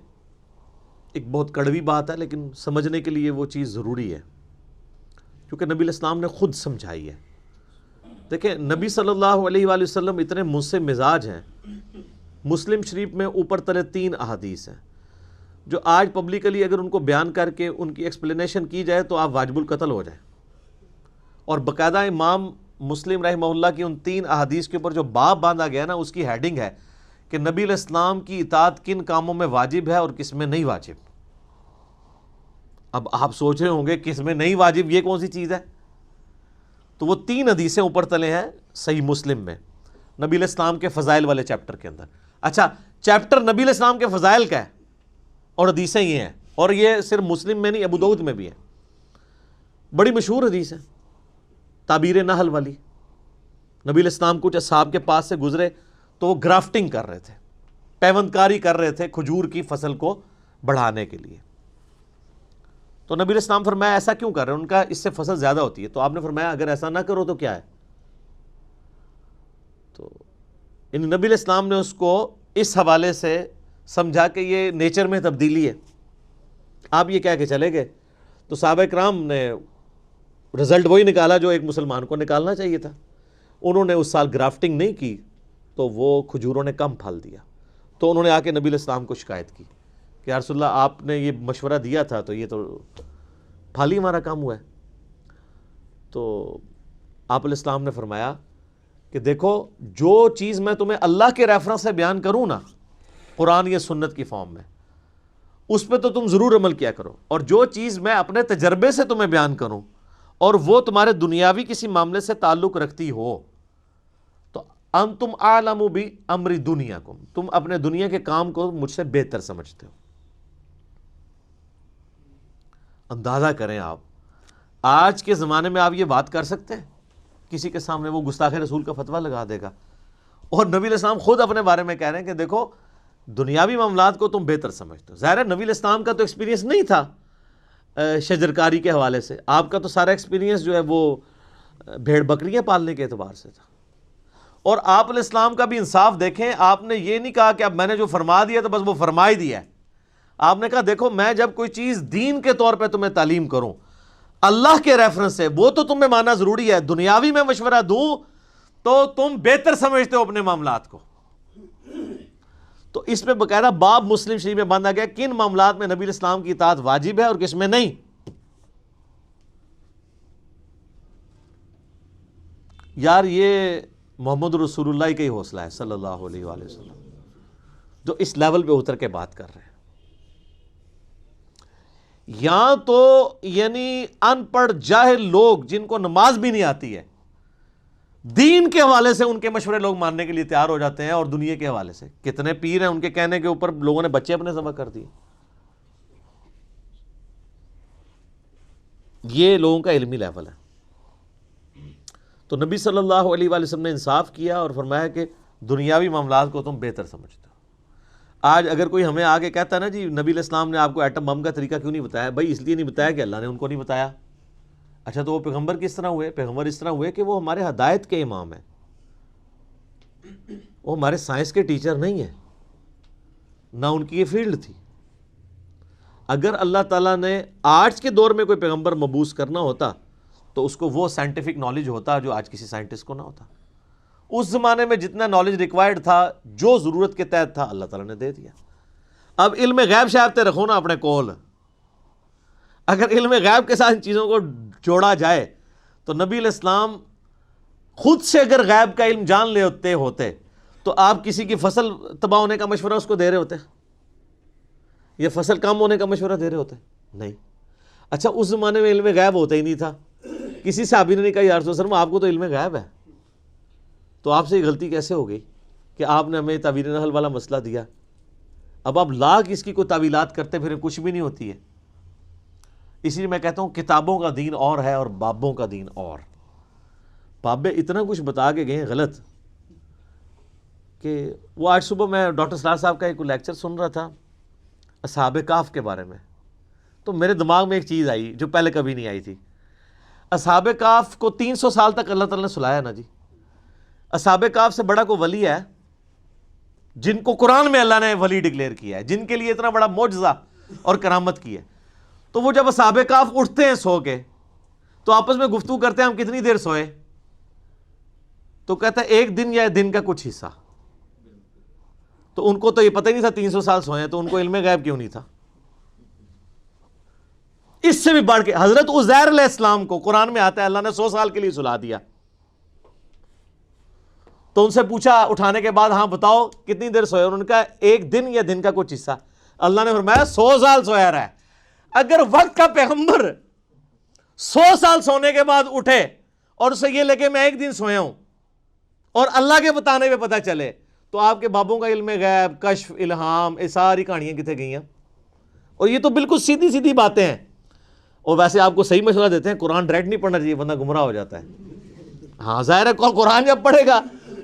ایک بہت کڑوی بات ہے لیکن سمجھنے کے لیے وہ چیز ضروری ہے، کیونکہ نبی علیہ السلام نے خود سمجھائی ہے۔ دیکھیں نبی صلی اللہ علیہ وآلہ وسلم اتنے منصف مزاج ہیں، مسلم شریف میں اوپر تلے 3 احادیث ہیں جو آج پبلکلی اگر ان کو بیان کر کے ان کی ایکسپلینیشن کی جائے تو آپ واجب القتل ہو جائیں، اور باقاعدہ امام مسلم رحمہ اللہ کی ان 3 احادیث کے اوپر جو باب باندھا گیا نا اس کی ہیڈنگ ہے کہ نبی علیہ السلام کی اطاعت کن کاموں میں واجب ہے اور کس میں نہیں واجب۔ اب آپ سوچ رہے ہوں گے کس میں نہیں واجب، یہ کون سی چیز ہے؟ تو وہ 3 حدیثیں اوپر تلے ہیں صحیح مسلم میں، نبی علیہ السلام کے فضائل والے چیپٹر کے اندر۔ اچھا، چیپٹر نبی علیہ السلام کے فضائل کا ہے اور حدیثیں یہ ہیں، اور یہ صرف مسلم میں نہیں، ابو داؤد میں بھی ہے، بڑی مشہور حدیث ہے، تعبیر نحل والی۔ نبی علیہ السلام کچھ اصحاب کے پاس سے گزرے تو وہ گرافٹنگ کر رہے تھے، پیوند کاری کر رہے تھے کھجور کی فصل کو بڑھانے کے لیے۔ تو نبی علیہ السلام فرمایا ایسا کیوں کر رہے ہیں؟ ان کا اس سے فصل زیادہ ہوتی ہے۔ تو آپ نے فرمایا اگر ایسا نہ کرو تو کیا ہے؟ تو نبی علیہ السلام نے اس کو اس حوالے سے سمجھا کہ یہ نیچر میں تبدیلی ہے، آپ یہ کہہ کے چلے گئے۔ تو صحابہ کرام نے رزلٹ وہی نکالا جو ایک مسلمان کو نکالنا چاہیے تھا۔ انہوں نے اس سال گرافٹنگ نہیں کی تو وہ کھجوروں نے کم پھل دیا۔ تو انہوں نے آ کے نبی علیہ السلام کو شکایت کی کہ یا رسول اللہ آپ نے یہ مشورہ دیا تھا تو یہ تو پھل ہی ہمارا کم ہوا ہے۔ تو آپ علیہ السلام نے فرمایا کہ دیکھو جو چیز میں تمہیں اللہ کے ریفرنس سے بیان کروں نا، قرآن یا سنت کی فارم میں، اس پہ تو تم ضرور عمل کیا کرو، اور جو چیز میں اپنے تجربے سے تمہیں بیان کروں اور وہ تمہارے دنیاوی کسی معاملے سے تعلق رکھتی ہو تو انتم اعلم بامر دنیاکم، تم اپنے دنیا کے کام کو مجھ سے بہتر سمجھتے ہو۔ اندازہ کریں آپ آج کے زمانے میں آپ یہ بات کر سکتے ہیں کسی کے سامنے؟ وہ گستاخ رسول کا فتویٰ لگا دے گا۔ اور نبی علیہ السلام خود اپنے بارے میں کہہ رہے ہیں کہ دیکھو دنیاوی معاملات کو تم بہتر سمجھتے ہو۔ ظاہر ہے نبی علیہ السلام کا تو ایکسپیرینس نہیں تھا شجرکاری کے حوالے سے، آپ کا تو سارا ایکسپیرینس جو ہے وہ بھیڑ بکریاں پالنے کے اعتبار سے تھا۔ اور آپ علیہ السلام کا بھی انصاف دیکھیں، آپ نے یہ نہیں کہا کہ اب میں نے جو فرما دیا تو بس وہ فرما ہی دیا ہے۔ آپ نے کہا دیکھو میں جب کوئی چیز دین کے طور پہ تمہیں تعلیم کروں اللہ کے ریفرنس سے، وہ تو تمہیں ماننا ضروری ہے، دنیاوی میں مشورہ دوں تو تم بہتر سمجھتے ہو اپنے معاملات کو۔ تو اس پہ باقاعدہ باب مسلم شریف میں باندھا گیا کن معاملات میں نبی علیہ السلام کی اطاعت واجب ہے اور کس میں نہیں۔ یار یہ محمد رسول اللہ کا ہی حوصلہ ہے صلی اللہ علیہ وآلہ وسلم، جو اس لیول پہ اتر کے بات کر رہے ہیں۔ یا تو یعنی ان پڑھ جاہل لوگ جن کو نماز بھی نہیں آتی ہے، دین کے حوالے سے ان کے مشورے لوگ ماننے کے لیے تیار ہو جاتے ہیں، اور دنیا کے حوالے سے کتنے پیر ہیں ان کے کہنے کے اوپر لوگوں نے بچے اپنے ذبح کر دیے۔ یہ لوگوں کا علمی لیول ہے۔ تو نبی صلی اللہ علیہ وآلہ وسلم نے انصاف کیا اور فرمایا کہ دنیاوی معاملات کو تم بہتر سمجھتے ہو۔ آج اگر کوئی ہمیں آگے کہتا ہے نا جی نبی علیہ السلام نے آپ کو ایٹم بم کا طریقہ کیوں نہیں بتایا؟ بھائی اس لیے نہیں بتایا کہ اللہ نے ان کو نہیں بتایا۔ اچھا تو وہ پیغمبر کس طرح ہوئے؟ پیغمبر اس طرح ہوئے کہ وہ ہمارے ہدایت کے امام ہیں، وہ ہمارے سائنس کے ٹیچر نہیں ہیں، نہ ان کی یہ فیلڈ تھی۔ اگر اللہ تعالیٰ نے آج کے دور میں کوئی پیغمبر مبعوث کرنا ہوتا تو اس کو وہ سائنٹیفک نالج ہوتا جو آج کسی سائنٹسٹ کو نہ ہوتا۔ اس زمانے میں جتنا نالج ریکوائرڈ تھا، جو ضرورت کے تحت تھا، اللہ تعالیٰ نے دے دیا۔ اب علم غیب شہادتیں رکھو نا اپنے کول۔ اگر علم غیب کے ساتھ ان چیزوں کو جوڑا جائے تو نبی علیہ السلام خود سے اگر غیب کا علم جان لیتے ہوتے تو آپ کسی کی فصل تباہ ہونے کا مشورہ اس کو دے رہے ہوتے؟ یا فصل کم ہونے کا مشورہ دے رہے ہوتے؟ نہیں۔ اچھا اس زمانے میں علم غیب ہوتا ہی نہیں تھا، کسی صحابی نے نہیں کہا یا رسول اللہ آپ کو تو علم غیب ہے، تو آپ سے یہ غلطی کیسے ہو گئی کہ آپ نے ہمیں تعبیر نحل والا مسئلہ دیا؟ اب آپ لاکھ اس کی کوئی تعویلات کرتے پھر کچھ بھی نہیں ہوتی ہے۔ اسی لیے میں کہتا ہوں کتابوں کا دین اور ہے اور بابوں کا دین اور۔ بابے اتنا کچھ بتا کے گئے ہیں غلط کہ وہ آج صبح میں ڈاکٹر سرار صاحب کا ایک لیکچر سن رہا تھا اصحاب کہف کے بارے میں، تو میرے دماغ میں ایک چیز آئی جو پہلے کبھی نہیں آئی تھی۔ اصحاب کہف کو 300 سال تک اللہ تعالیٰ نے سلایا نا جی۔ اصحاب کہف سے بڑا کوئی ولی ہے جن کو قرآن میں اللہ نے ولی ڈکلیئر کیا ہے، جن کے لیے اتنا بڑا معجزہ اور کرامت کی ہے؟ تو وہ جب اصحاب کہف اٹھتے ہیں سو کے تو آپس میں گفتگو کرتے ہیں ہم کتنی دیر سوئے؟ تو کہتا ہے ایک دن یا دن کا کچھ حصہ۔ تو ان کو تو یہ پتہ ہی نہیں تھا 300 سال سوئے ہیں، تو ان کو علم غیب کیوں نہیں تھا؟ اس سے بھی بڑھ کے حضرت عزیر علیہ السلام کو قرآن میں آتا ہے اللہ نے 100 سال کے لیے سلا دیا۔ تو ان سے پوچھا اٹھانے کے بعد ہاں بتاؤ کتنی دیر سوئے؟ انہوں نے کہا ایک دن یا دن کا کچھ حصہ۔ اللہ نے فرمایا 100 سال سویا رہا ہے۔ اگر وقت کا پیغمبر 100 سال سونے کے بعد اٹھے اور اسے یہ لگے میں ایک دن سویا ہوں اور اللہ کے بتانے پہ پتہ چلے، تو آپ کے بابوں کا علم غیب، کشف، الہام، یہ ساری کہانیاں کتنے گئی ہیں؟ اور یہ تو بالکل سیدھی سیدھی باتیں ہیں. اور ویسے آپ کو صحیح مشورہ دیتے ہیں قرآن ڈائریکٹ نہیں پڑھنا چاہیے، بندہ گمراہ ہو جاتا ہے. ہاں ظاہر ہے قرآن جب پڑھے گا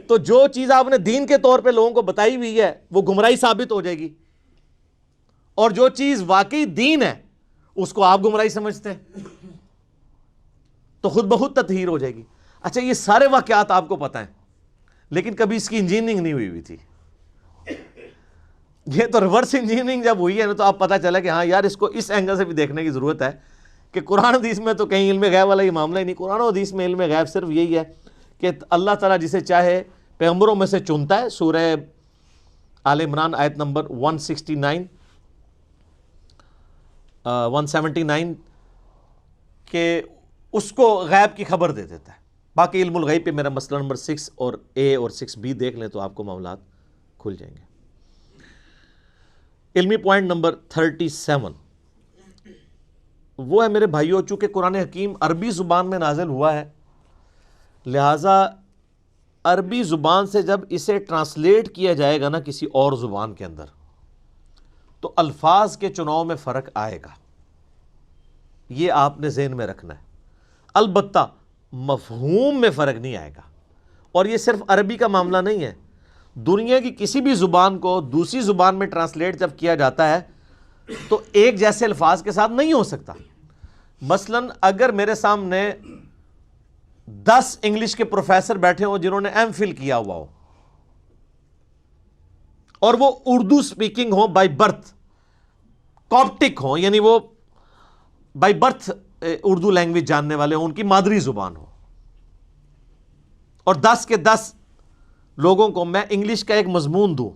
تو جو چیز آپ نے دین کے طور پہ لوگوں کو بتائی ہوئی ہے وہ گمراہی ثابت ہو جائے گی، اور جو چیز واقعی دین ہے اس کو آپ گمراہی سمجھتے ہیں تو خود بخود تطہیر ہو جائے گی. اچھا یہ سارے واقعات آپ کو پتہ ہیں لیکن کبھی اس کی انجینئرنگ نہیں ہوئی تھی. یہ تو ریورس انجینئرنگ جب ہوئی ہے نا تو آپ پتہ چلا کہ ہاں یار اس کو اس اینگل سے بھی دیکھنے کی ضرورت ہے کہ قرآن حدیث میں تو کہیں علم غیب والا یہ معاملہ ہی نہیں. قرآن و حدیث میں علم غیب صرف یہی ہے کہ اللہ تعالیٰ جسے چاہے پیغمبروں میں سے چنتا ہے. سورہ آل عمران آیت نمبر 179 کہ اس کو غیب کی خبر دے دیتا ہے. باقی علم الغیب پہ میرا مسئلہ نمبر 6 اور A اور 6B دیکھ لیں تو آپ کو معاملات کھل جائیں گے. علمی پوائنٹ نمبر 37 وہ ہے میرے بھائیو، چونکہ قرآن حکیم عربی زبان میں نازل ہوا ہے لہٰذا عربی زبان سے جب اسے ٹرانسلیٹ کیا جائے گا نا کسی اور زبان کے اندر تو الفاظ کے چناؤ میں فرق آئے گا. یہ آپ نے ذہن میں رکھنا ہے. البتہ مفہوم میں فرق نہیں آئے گا. اور یہ صرف عربی کا معاملہ نہیں ہے، دنیا کی کسی بھی زبان کو دوسری زبان میں ٹرانسلیٹ جب کیا جاتا ہے تو ایک جیسے الفاظ کے ساتھ نہیں ہو سکتا. مثلاً اگر میرے سامنے 10 انگلش کے پروفیسر بیٹھے ہوں جنہوں نے M.Phil کیا ہوا ہو اور وہ اردو سپیکنگ ہوں بائی برتھ، کاپٹک ہوں یعنی وہ بائی برتھ اردو لینگویج جاننے والے ہوں، ان کی مادری زبان ہو، اور 10 کے 10 لوگوں کو میں انگلش کا ایک مضمون دوں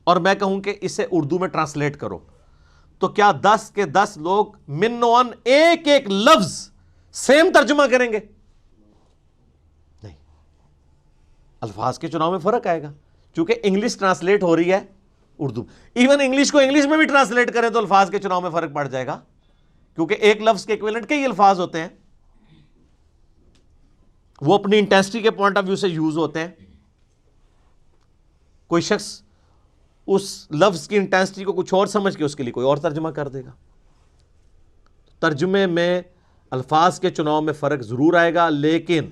اور میں کہوں کہ اسے اردو میں ٹرانسلیٹ کرو، تو کیا 10 کے 10 لوگ من و عن ایک ایک لفظ سیم ترجمہ کریں گے؟ نہیں، الفاظ کے چناؤ میں فرق آئے گا چونکہ انگلش ٹرانسلیٹ ہو رہی ہے اردو. ایون انگلش کو انگلش میں بھی ٹرانسلیٹ کریں تو الفاظ کے چناؤ میں فرق پڑ جائے گا کیونکہ ایک لفظ کے ایکویلنٹ کئی الفاظ ہوتے ہیں، وہ اپنی انٹینسٹی کے پوائنٹ آف ویو سے یوز ہوتے ہیں. کوئی شخص اس لفظ کی انٹینسٹی کو کچھ اور سمجھ کے اس کے لیے کوئی اور ترجمہ کر دے گا. ترجمے میں الفاظ کے چناؤ میں فرق ضرور آئے گا لیکن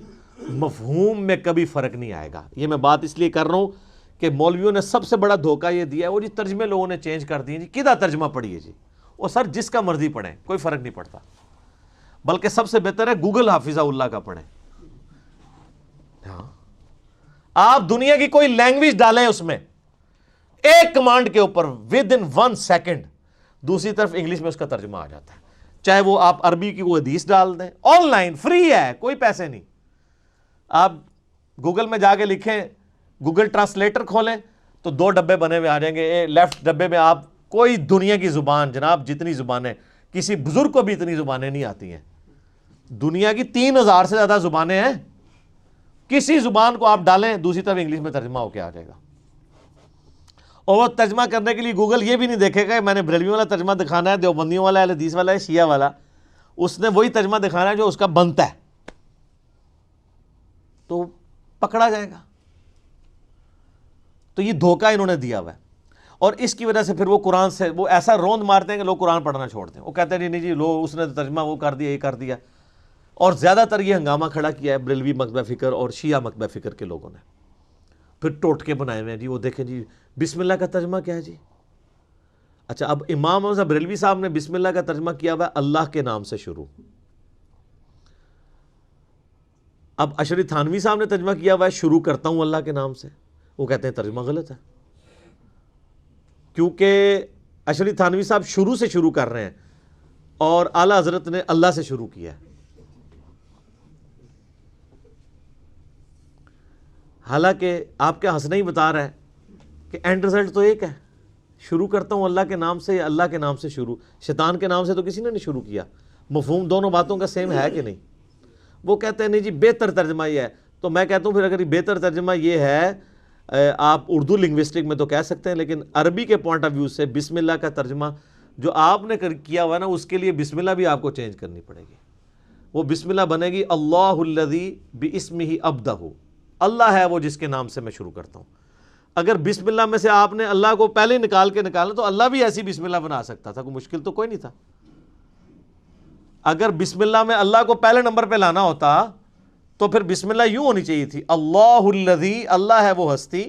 مفہوم میں کبھی فرق نہیں آئے گا. یہ میں بات اس لیے کر رہا ہوں کہ مولویوں نے سب سے بڑا دھوکہ یہ دیا ہے وہ جی ترجمے لوگوں نے چینج کر دیے، جی کدھر ترجمہ پڑھیے جی، اور سر جس کا مرضی پڑھیں کوئی فرق نہیں پڑتا، بلکہ سب سے بہتر ہے گوگل حافظہ اللہ کا پڑھیں. ہاں آپ دنیا کی کوئی لینگویج ڈالیں اس میں ایک کمانڈ کے اوپر ود ان 1 سیکنڈ دوسری طرف انگلش میں اس کا ترجمہ آ جاتا ہے. چاہے وہ آپ عربی کی کوئی حدیث ڈال دیں، آن لائن فری ہے، کوئی پیسے نہیں. آپ گوگل میں جا کے لکھیں، گوگل ٹرانسلیٹر کھولیں تو 2 ڈبے بنے ہوئے آ جائیں گے. لیفٹ ڈبے میں آپ کوئی دنیا کی زبان، جناب جتنی زبانیں، کسی بزرگ کو بھی اتنی زبانیں نہیں آتی ہیں، دنیا کی 3000 سے زیادہ زبانیں ہیں، کسی زبان کو آپ ڈالیں دوسری طرف انگلش میں ترجمہ ہو کے آ جائے گا. اور وہ ترجمہ کرنے کے لیے گوگل یہ بھی نہیں دیکھے گا کہ میں نے بریلویوں والا ترجمہ دکھانا ہے، دیوبندیوں والا ہے، حدیث والا ہے، شیعہ والا، اس نے وہی ترجمہ دکھانا ہے جو اس کا بنتا ہے، تو پکڑا جائے گا. تو یہ دھوکہ انہوں نے دیا ہوا ہے اور اس کی وجہ سے پھر وہ قرآن سے وہ ایسا روند مارتے ہیں کہ لوگ قرآن پڑھنا چھوڑ دیں. وہ کہتے ہیں نہیں جی لو اس نے ترجمہ وہ کر دیا، یہ کر دیا. اور زیادہ تر یہ ہنگامہ کھڑا کیا ہے بریلوی مکتبہ فکر اور شیعہ مکتبہ فکر کے لوگوں نے. پھر ٹوٹکے بنائے ہوئے ہیں جی، وہ دیکھیں جی بسم اللہ کا ترجمہ کیا ہے جی. اچھا اب امام احمد بریلوی صاحب نے بسم اللہ کا ترجمہ کیا ہوا ہے اللہ کے نام سے شروع. اب اشری تھانوی صاحب نے ترجمہ کیا ہوا ہے شروع کرتا ہوں اللہ کے نام سے. وہ کہتے ہیں ترجمہ غلط ہے کیونکہ اشری تھانوی صاحب شروع سے شروع کر رہے ہیں اور اعلیٰ حضرت نے اللہ سے شروع کیا ہے. حالانکہ آپ کا ہنسنا ہی بتا رہا ہے کہ اینڈ رزلٹ تو ایک ہے، شروع کرتا ہوں اللہ کے نام سے یا اللہ کے نام سے شروع. شیطان کے نام سے تو کسی نے نہیں شروع کیا. مفہوم دونوں باتوں کا سیم ہے کہ نہیں؟ وہ کہتے ہیں نہیں جی بہتر ترجمہ یہ ہے. تو میں کہتا ہوں پھر اگر یہ بہتر ترجمہ یہ ہے آپ اردو لنگوسٹک میں تو کہہ سکتے ہیں لیکن عربی کے پوائنٹ آف ویو سے بسم اللہ کا ترجمہ جو آپ نے کیا ہوا ہے نا اس کے لیے بسم اللہ بھی آپ کو چینج کرنی پڑے گی. وہ بسم اللہ بنے گی اللہ الذی باسمہ ابدہ، اللہ ہے وہ جس کے نام سے میں شروع کرتا ہوں. اگر بسم اللہ میں سے آپ نے اللہ کو پہلے نکال کے نکالا تو اللہ بھی ایسی بسم اللہ بنا سکتا تھا، کوئی مشکل تو کوئی نہیں تھا۔ اگر بسم اللہ میں اللہ کو پہلے نمبر پہ لانا ہوتا تو پھر بسم اللہ یوں ہونی چاہیے تھی، اللہ الذی، اللہ ہے وہ ہستی،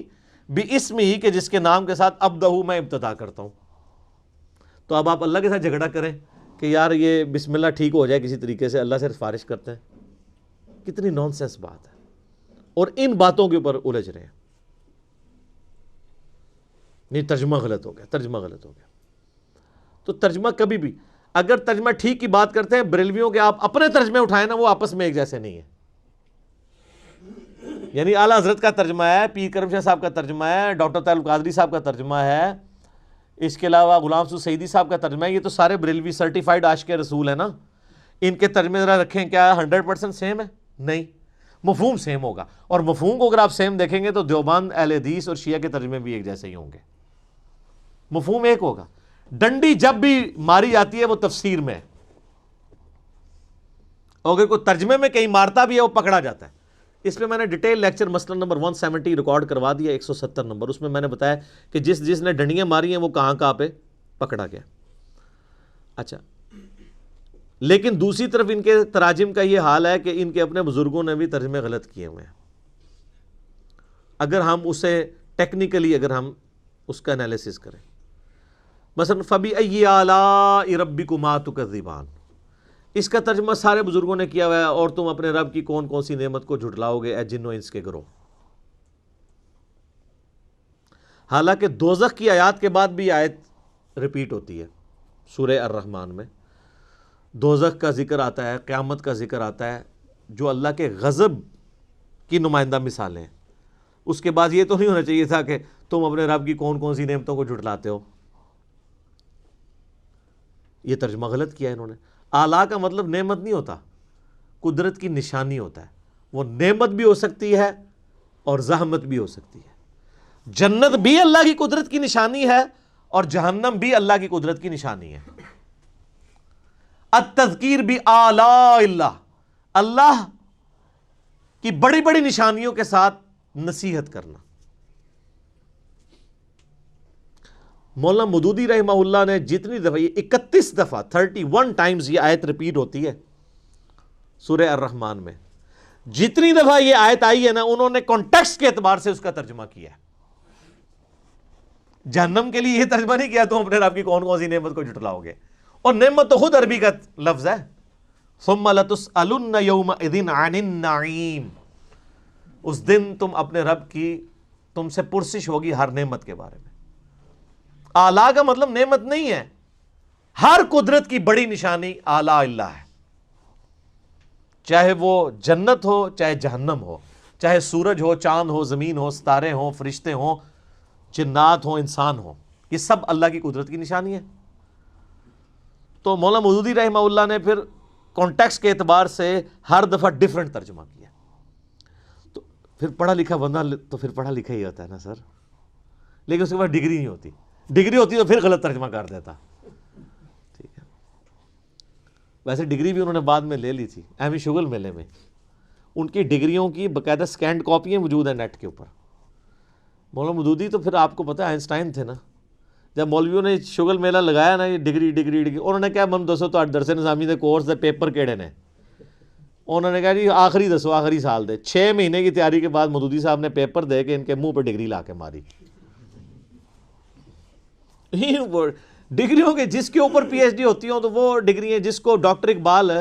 بِاسمہ، کہ جس کے نام کے ساتھ ابدہ میں ابتدا کرتا ہوں۔ تو اب آپ اللہ کے ساتھ جھگڑا کریں کہ یار یہ بسم اللہ ٹھیک ہو جائے کسی طریقے سے، اللہ سے سفارش کرتے ہیں، کتنی نان سینس بات ہے، اور ان باتوں کے اوپر الجھ رہے ہیں۔ نہیں، ترجمہ غلط ہو گیا، ترجمہ غلط ہو گیا۔ تو ترجمہ کبھی بھی، اگر ترجمہ ٹھیک کی بات کرتے ہیں بریلویوں کے، آپ اپنے ترجمے اٹھائیں نا، وہ آپس میں ایک جیسے نہیں ہیں۔ یعنی اعلیٰ حضرت کا ترجمہ ہے، پیر کرم شاہ صاحب کا ترجمہ ہے، ڈاکٹر طاہر القادری صاحب کا ترجمہ ہے، اس کے علاوہ غلام سعود سعیدی صاحب کا ترجمہ ہے، یہ تو سارے بریلوی سرٹیفائیڈ عاشق رسول ہیں نا، ان کے ترجمے ذرا رکھیں، کیا 100% سیم ہے؟ نہیں، مفہوم سیم ہوگا، اور مفہوم کو اگر آپ سیم دیکھیں گے تو دیوبند، اہل حدیث اور شیعہ کے ترجمے بھی ایک جیسے ہی ہوں گے، مفہوم ایک ہوگا۔ ڈنڈی جب بھی ماری جاتی ہے وہ تفسیر میں ہے، اگر کوئی ترجمے میں کہیں مارتا بھی ہے وہ پکڑا جاتا ہے۔ اس پہ میں نے ڈیٹیل لیکچر مسئلہ نمبر 170 ریکارڈ کروا دیا، 170 نمبر، اس میں میں نے بتایا کہ جس نے ڈنڈیاں ماری ہیں وہ کہاں پہ پکڑا گیا۔ اچھا، لیکن دوسری طرف ان کے تراجم کا یہ حال ہے کہ ان کے اپنے بزرگوں نے بھی ترجمے غلط کیے ہوئے ہیں۔ اگر ہم اسے ٹیکنیکلی اگر ہم اس کا انالیسس کریں، مثلا فَبِأَيِّ آلَاءِ رَبِّكُمَا تُكَذِّبَانِ، اس کا ترجمہ سارے بزرگوں نے کیا ہوا ہے، اور تم اپنے رب کی کون کون سی نعمت کو جھٹلاؤ گے اے جن و انس کے گروہ۔ حالانکہ دوزخ کی آیات کے بعد بھی آیت ریپیٹ ہوتی ہے سورہ الرحمن میں، دوزخ کا ذکر آتا ہے، قیامت کا ذکر آتا ہے، جو اللہ کے غضب کی نمائندہ مثالیں ہیں۔ اس کے بعد یہ تو نہیں ہونا چاہیے تھا کہ تم اپنے رب کی کون کون سی نعمتوں کو جھٹلاتے ہو۔ یہ ترجمہ غلط کیا ہے انہوں نے۔ اعلیٰ کا مطلب نعمت نہیں ہوتا، قدرت کی نشانی ہوتا ہے۔ وہ نعمت بھی ہو سکتی ہے اور زحمت بھی ہو سکتی ہے۔ جنت بھی اللہ کی قدرت کی نشانی ہے اور جہنم بھی اللہ کی قدرت کی نشانی ہے۔ التذکیر بآلاء اللہ، اللہ کی بڑی بڑی نشانیوں کے ساتھ نصیحت کرنا۔ مولانا مودودی رحمہ اللہ نے جتنی دفعہ، یہ 31 دفعہ 31 ٹائمز یہ آیت ریپیٹ ہوتی ہے سورہ الرحمن میں، جتنی دفعہ یہ آیت آئی ہے نا، انہوں نے کانٹیکسٹ کے اعتبار سے اس کا ترجمہ کیا ہے۔ جہنم کے لیے یہ ترجمہ نہیں کیا تم اپنے رب کی کون کون سی نعمت کو جھٹلاؤ گے، اور نعمت تو خود عربی کا لفظ ہے، ثم لتسألن یومئذ عن النعیم، اس دن تم اپنے رب کی، تم سے پرسش ہوگی ہر نعمت کے بارے میں۔ اعلیٰ کا مطلب نعمت نہیں ہے، ہر قدرت کی بڑی نشانی اعلیٰ اللہ ہے، چاہے وہ جنت ہو چاہے جہنم ہو، چاہے سورج ہو، چاند ہو، زمین ہو، ستارے ہوں، فرشتے ہوں، جنات ہوں، انسان ہوں، یہ سب اللہ کی قدرت کی نشانی ہے۔ تو مولانا مودودی رحمہ اللہ نے پھر کانٹیکسٹ کے اعتبار سے ہر دفعہ ڈیفرنٹ ترجمہ کیا۔ تو پھر پڑھا لکھا بندہ تو پھر پڑھا لکھا ہی ہوتا ہے نا سر، لیکن اس کے بعد ڈگری نہیں ہوتی، ڈگری ہوتی تو پھر غلط ترجمہ کر دیتا۔ ٹھیک ہے، ویسے ڈگری بھی انہوں نے بعد میں لے لی تھی احمد شغل میلے میں، ان کی ڈگریوں کی باقاعدہ سکینڈ کاپیاں موجود ہیں نیٹ کے اوپر۔ مولانا مودودی تو پھر آپ کو پتہ ہے آئنسٹائن تھے نا، جب مولویوں نے شغل میلہ لگایا نا، یہ ڈگری ڈگری ڈگری، انہوں نے کیا من دسو تو درس نظامی دے کورس دے پیپر کیڑے نے، انہوں نے کہا جی آخری دسو، آخری سال دے 6 مہینے کی تیاری کے بعد مودودی صاحب نے پیپر دے کے ان کے منہ پہ ڈگری لا کے ماری۔ ڈگریوں کے جس کے اوپر پی ایچ ڈی ہوتی ہوں تو وہ ڈگری ہیں، جس کو ڈاکٹر اقبال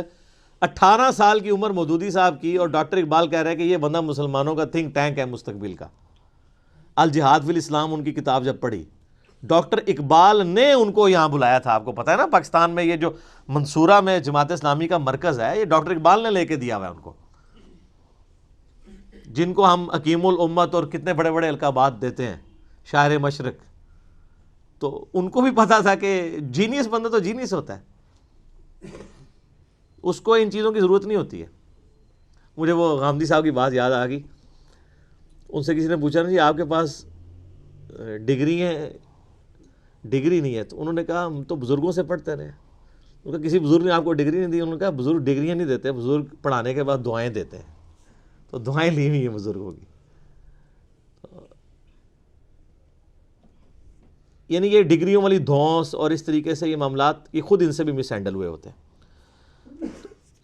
18 سال کی عمر مودودی صاحب کی، اور ڈاکٹر اقبال کہہ رہے ہیں کہ یہ بندہ مسلمانوں کا تھنک ٹینک ہے مستقبل کا۔ الجہاد فی الاسلام ان کی کتاب جب پڑھی، ڈاکٹر اقبال نے ان کو یہاں بلایا تھا۔ آپ کو پتہ ہے نا پاکستان میں یہ جو منصورہ میں جماعت اسلامی کا مرکز ہے، یہ ڈاکٹر اقبال نے لے کے دیا ہوا ہے ان کو، جن کو ہم حکیم الامت اور کتنے بڑے بڑے القابات دیتے ہیں، شاعر مشرق۔ تو ان کو بھی پتا تھا کہ جینیس بندہ تو جینیس ہوتا ہے، اس کو ان چیزوں کی ضرورت نہیں ہوتی ہے۔ مجھے وہ غامدی صاحب کی بات یاد آ گئی، ان سے کسی نے پوچھا نا جی آپ کے پاس ڈگری ہیں؟ ڈگری نہیں ہے۔ تو انہوں نے کہا ہم تو بزرگوں سے پڑھتے رہے ہیں۔ انہوں نے کہا کسی بزرگ نے آپ کو ڈگری نہیں دی؟ انہوں نے کہا بزرگ ڈگریاں نہیں دیتے، بزرگ پڑھانے کے بعد دعائیں دیتے ہیں، تو دعائیں لی ہوئی ہیں بزرگوں کی۔ یعنی یہ ڈگریوں والی دھونس اور اس طریقے سے یہ معاملات یہ خود ان سے بھی مس ہینڈل ہوئے ہوتے ہیں.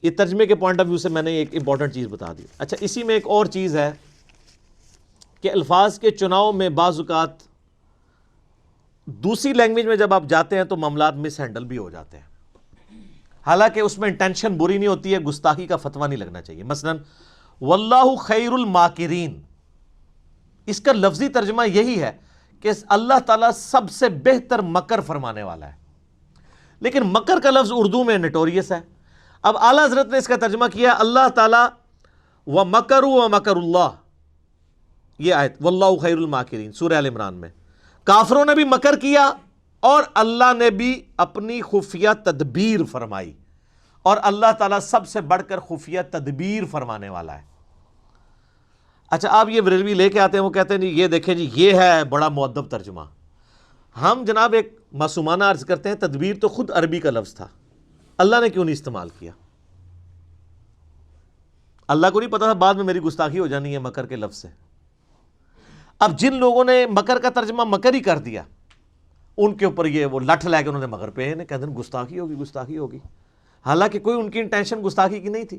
یہ ترجمے کے پوائنٹ آف ویو سے میں نے ایک امپورٹنٹ چیز بتا دی. اچھا اسی میں ایک اور چیز ہے کہ الفاظ کے چناؤ میں بعض اوقات دوسری لینگویج میں جب آپ جاتے ہیں تو معاملات مس ہینڈل بھی ہو جاتے ہیں، حالانکہ اس میں انٹینشن بری نہیں ہوتی ہے، گستاخی کا فتویٰ نہیں لگنا چاہیے. مثلا واللہ خیر الماکرین، اس کا لفظی ترجمہ یہی ہے کہ اللہ تعالیٰ سب سے بہتر مکر فرمانے والا ہے، لیکن مکر کا لفظ اردو میں نٹوریس ہے. اب اعلیٰ حضرت نے اس کا ترجمہ کیا اللہ تعالیٰ وَمَكَرُوا وَمَكَرُ اللَّهِ، یہ آیت واللہ خیر الماکرین سورہ آل عمران میں. کافروں نے بھی مکر کیا اور اللہ نے بھی اپنی خفیہ تدبیر فرمائی، اور اللہ تعالیٰ سب سے بڑھ کر خفیہ تدبیر فرمانے والا ہے. اچھا آپ یہ بریلوی لے کے آتے ہیں، وہ کہتے ہیں جی یہ دیکھیں جی یہ ہے بڑا مؤدب ترجمہ. ہم جناب ایک معصومانہ عرض کرتے ہیں تدبیر تو خود عربی کا لفظ تھا، اللہ نے کیوں نہیں استعمال کیا؟ اللہ کو نہیں پتا تھا بعد میں میری گستاخی ہو جانی ہے مکر کے لفظ سے. اب جن لوگوں نے مکر کا ترجمہ مکر ہی کر دیا ان کے اوپر یہ وہ لٹھ لے کے انہوں نے مکر پہ کہتے ہیں گستاخی ہوگی گستاخی ہوگی، حالانکہ کوئی ان کی انٹینشن گستاخی کی نہیں تھی.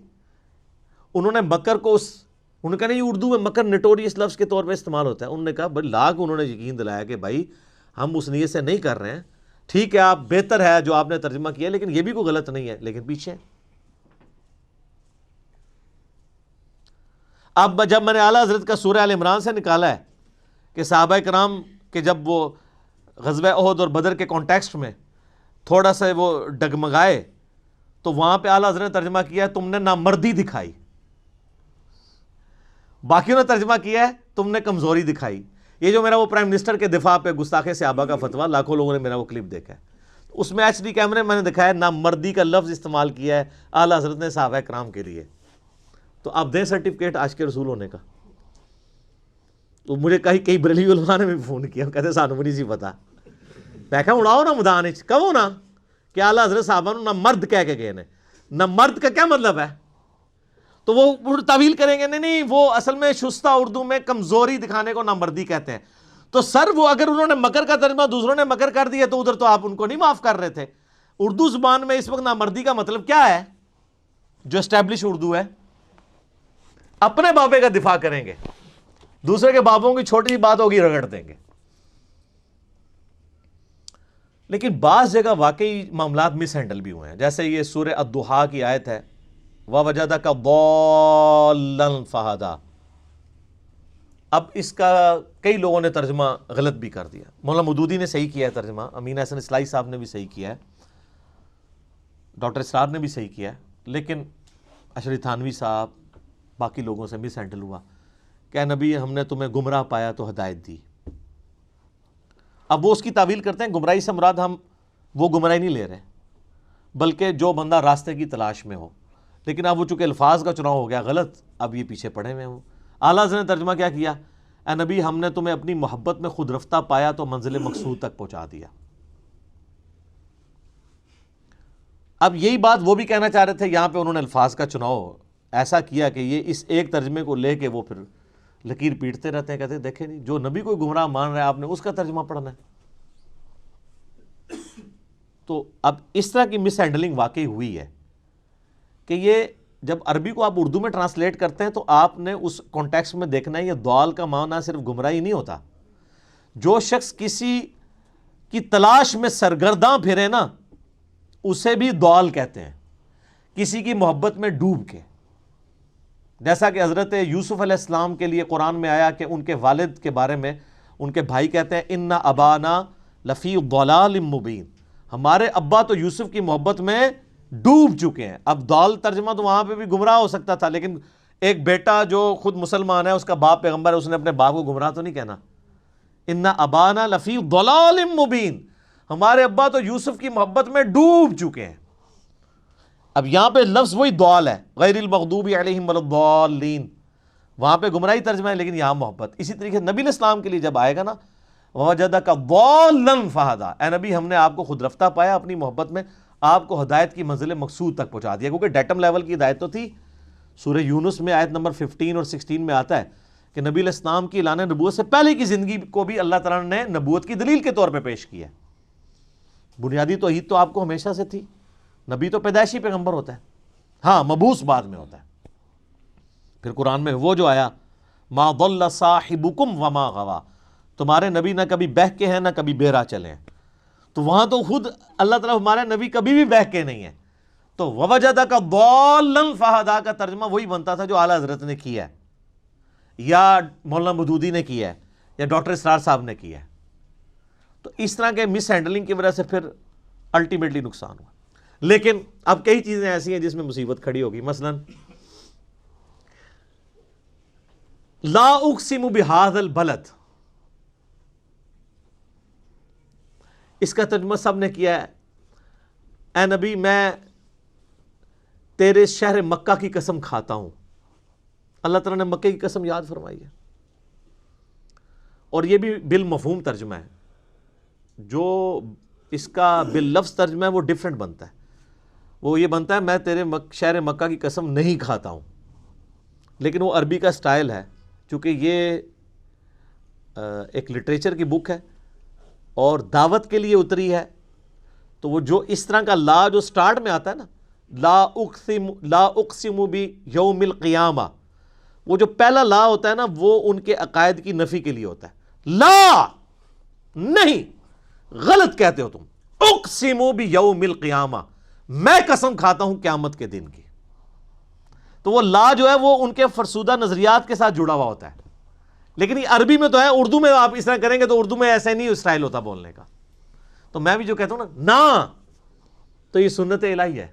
انہوں نے مکر کو انہوں نے کہا نہیں اردو میں مکر نٹوریس لفظ کے طور پہ استعمال ہوتا ہے. انہوں نے کہا بھائی لاکھ انہوں نے یقین دلایا کہ بھائی ہم اس نیت سے نہیں کر رہے ہیں، ٹھیک ہے آپ بہتر ہے جو آپ نے ترجمہ کیا لیکن یہ بھی کوئی غلط نہیں ہے، لیکن پیچھے. اب جب میں نے اعلیٰ حضرت کا سورہ آل عمران سے نکالا ہے کہ صحابہ کرام کے جب وہ غزوہ احد اور بدر کے کانٹیکسٹ میں تھوڑا سا وہ ڈگمگائے تو وہاں پہ اعلیٰ حضرت نے ترجمہ کیا ہے تم نے نامردی دکھائی، باقیوں نے ترجمہ کیا ہے تم نے کمزوری دکھائی. یہ جو میرا وہ پرائم منسٹر کے دفاع پہ گستاخ صحابہ کا فتویٰ، لاکھوں لوگوں نے میرا وہ کلپ دیکھا ہے، اس میں ایچ ڈی کیمرے میں نے دکھایا نامردی کا لفظ استعمال کیا ہے اعلیٰ حضرت نے صحابہ کرام کے لیے. تو آپ دیں سرٹیفکیٹ آج کے رسول ہونے کا. تو مجھے کئی بریلوی علماء نے بھی فون کیا، کہتے سانو بھی نہیں سی پتا. میں کہا اڑاؤ نا میدان وچ کہو نا کہ اعلیٰ حضرت صحابہ نو نہ مرد کہہ کے گئے نے. نہ مرد کا کیا مطلب ہے؟ تو وہ تعویل کریں گے نہیں وہ اصل میں شستہ اردو میں کمزوری دکھانے کو نامردی کہتے ہیں. تو سر وہ اگر انہوں نے مکر کا ترجمہ دوسروں نے مکر کر دیا تو ادھر تو آپ ان کو نہیں معاف کر رہے تھے. اردو زبان میں اس وقت نامردی کا مطلب کیا ہے؟ جو اسٹیبلش اردو ہے اپنے بابے کا دفاع کریں گے، دوسرے کے بابوں کی چھوٹی سی بات ہوگی رگڑ دیں گے. لیکن بعض جگہ واقعی معاملات مس ہینڈل بھی ہوئے ہیں، جیسے یہ سورہ الضحیٰ کی آیت ہے وَوَجَدَكَ ضَالًّا فَہَدَىٰ. اب اس کا کئی لوگوں نے ترجمہ غلط بھی کر دیا. مولانا مودودی نے صحیح کیا ہے ترجمہ، امین حسن اصلاحی صاحب نے بھی صحیح کیا ہے، ڈاکٹر اسرار نے بھی صحیح کیا ہے، لیکن اشری تھانوی صاحب باقی لوگوں سے مس ہینڈل ہوا کہ نبی ہم نے تمہیں گمراہ پایا تو ہدایت دی. اب وہ اس کی تعویل کرتے ہیں گمراہی سے مراد ہم وہ گمراہی نہیں لے رہے بلکہ جو بندہ راستے کی تلاش میں ہو. لیکن اب وہ چونکہ الفاظ کا چناؤ ہو گیا غلط، اب یہ پیچھے پڑے ہوئے ہوں. اعلیٰ حضرت نے ترجمہ کیا کیا؟ اے نبی ہم نے تمہیں اپنی محبت میں خود رفتہ پایا تو منزل مقصود تک پہنچا دیا. اب یہی بات وہ بھی کہنا چاہ رہے تھے، یہاں پہ انہوں نے الفاظ کا چناؤ ایسا کیا کہ یہ اس ایک ترجمے کو لے کے وہ پھر لکیر پیٹتے رہتے ہیں، کہتے ہیں دیکھیں نہیں جو نبی کو گمراہ مان رہا ہے آپ نے اس کا ترجمہ پڑھنا ہے. تو اب اس طرح کی مس ہینڈلنگ واقعی ہوئی ہے کہ یہ جب عربی کو آپ اردو میں ٹرانسلیٹ کرتے ہیں تو آپ نے اس کانٹیکسٹ میں دیکھنا ہے. یہ ضال کا معنی صرف گمراہی نہیں ہوتا. جو شخص کسی کی تلاش میں سرگرداں پھرے نا اسے بھی ضال کہتے ہیں، کسی کی محبت میں ڈوب کے. جیسا کہ حضرت یوسف علیہ السلام کے لیے قرآن میں آیا کہ ان کے والد کے بارے میں ان کے بھائی کہتے ہیں اِنَّ أَبَانَا لَفِي ضَلَالٍ مُبِينٍ، ہمارے ابا تو یوسف کی محبت میں ڈوب چکے ہیں. اب ضال ترجمہ تو وہاں پہ بھی گمراہ ہو سکتا تھا، لیکن ایک بیٹا جو خود مسلمان ہے اس کا باپ پیغمبر ہے، اس نے اپنے باپ کو گمراہ تو نہیں کہنا. اِنَّ أَبَانَا لَفِي ضَلَالٍ مُبِينٍ، ہمارے ابا تو یوسف کی محبت میں ڈوب چکے ہیں. اب یہاں پہ لفظ وہی ضال ہے، غیر المغضوب علیہم ولا الضالین، وہاں پہ گمراہی ترجمہ ہے لیکن یہاں محبت. اسی طریقے سے نبی علیہ السلام کے لیے جب آئے گا نا وَوَجَدَكَ ضَالًّا فَہَدَىٰ، اے نبی ہم نے آپ کو خود رفتہ پایا اپنی محبت میں، آپ کو ہدایت کی منزل مقصود تک پہنچا دیا. کیونکہ ڈیٹم لیول کی ہدایت تو تھی. سورہ یونس میں آیت نمبر 15 اور 16 میں آتا ہے کہ نبی علیہ السلام کی اعلان نبوت سے پہلے کی زندگی کو بھی اللہ تعالیٰ نے نبوت کی دلیل کے طور پہ پیش کیا ہے۔ بنیادی توحید تو آپ کو ہمیشہ سے تھی، نبی تو پیدائشی پیغمبر ہوتا ہے، ہاں مبعوث بعد میں ہوتا ہے۔ پھر قرآن میں وہ جو آیا ما ضل صاحبکم وما غوا، تمہارے نبی نہ کبھی بہک کے ہیں نہ کبھی بہرا چلے ہیں، تو وہاں تو خود اللہ تعالیٰ ہمارے نبی کبھی بھی بہک کے نہیں ہے۔ تو ووجدک ضالا فہدی کا ترجمہ وہی بنتا تھا جو اعلیٰ حضرت نے کیا ہے، یا مولانا مودودی نے کیا ہے، یا ڈاکٹر اسرار صاحب نے کیا ہے۔ تو اس طرح کے مس ہینڈلنگ کی وجہ سے پھر الٹیمیٹلی نقصان ہوا۔ لیکن اب کئی چیزیں ایسی ہیں جس میں مصیبت کھڑی ہوگی، مثلا لا اقسم بہذا البلد، اس کا ترجمہ سب نے کیا ہے اے نبی میں تیرے شہر مکہ کی قسم کھاتا ہوں۔ اللہ تعالیٰ نے مکہ کی قسم یاد فرمائی ہے، اور یہ بھی بالمفہوم ترجمہ ہے، جو اس کا باللفظ ترجمہ ہے وہ ڈیفرنٹ بنتا ہے۔ وہ یہ بنتا ہے میں تیرے شہر مکہ کی قسم نہیں کھاتا ہوں، لیکن وہ عربی کا سٹائل ہے، چونکہ یہ ایک لٹریچر کی بک ہے اور دعوت کے لیے اتری ہے، تو وہ جو اس طرح کا لا جو سٹارٹ میں آتا ہے نا، لا اقسم بیوم القیامہ، وہ جو پہلا لا ہوتا ہے نا وہ ان کے عقائد کی نفی کے لیے ہوتا ہے۔ لا نہیں، غلط کہتے ہو تم، اقسم بیوم القیامہ، میں قسم کھاتا ہوں قیامت کے دن کی۔ تو وہ لا جو ہے وہ ان کے فرسودہ نظریات کے ساتھ جڑا ہوا ہوتا ہے، لیکن یہ عربی میں تو ہے، اردو میں آپ اس طرح کریں گے تو اردو میں ایسا نہیں اسٹائل ہوتا بولنے کا۔ تو میں بھی جو کہتا ہوں نا تو یہ سنت الہی ہے،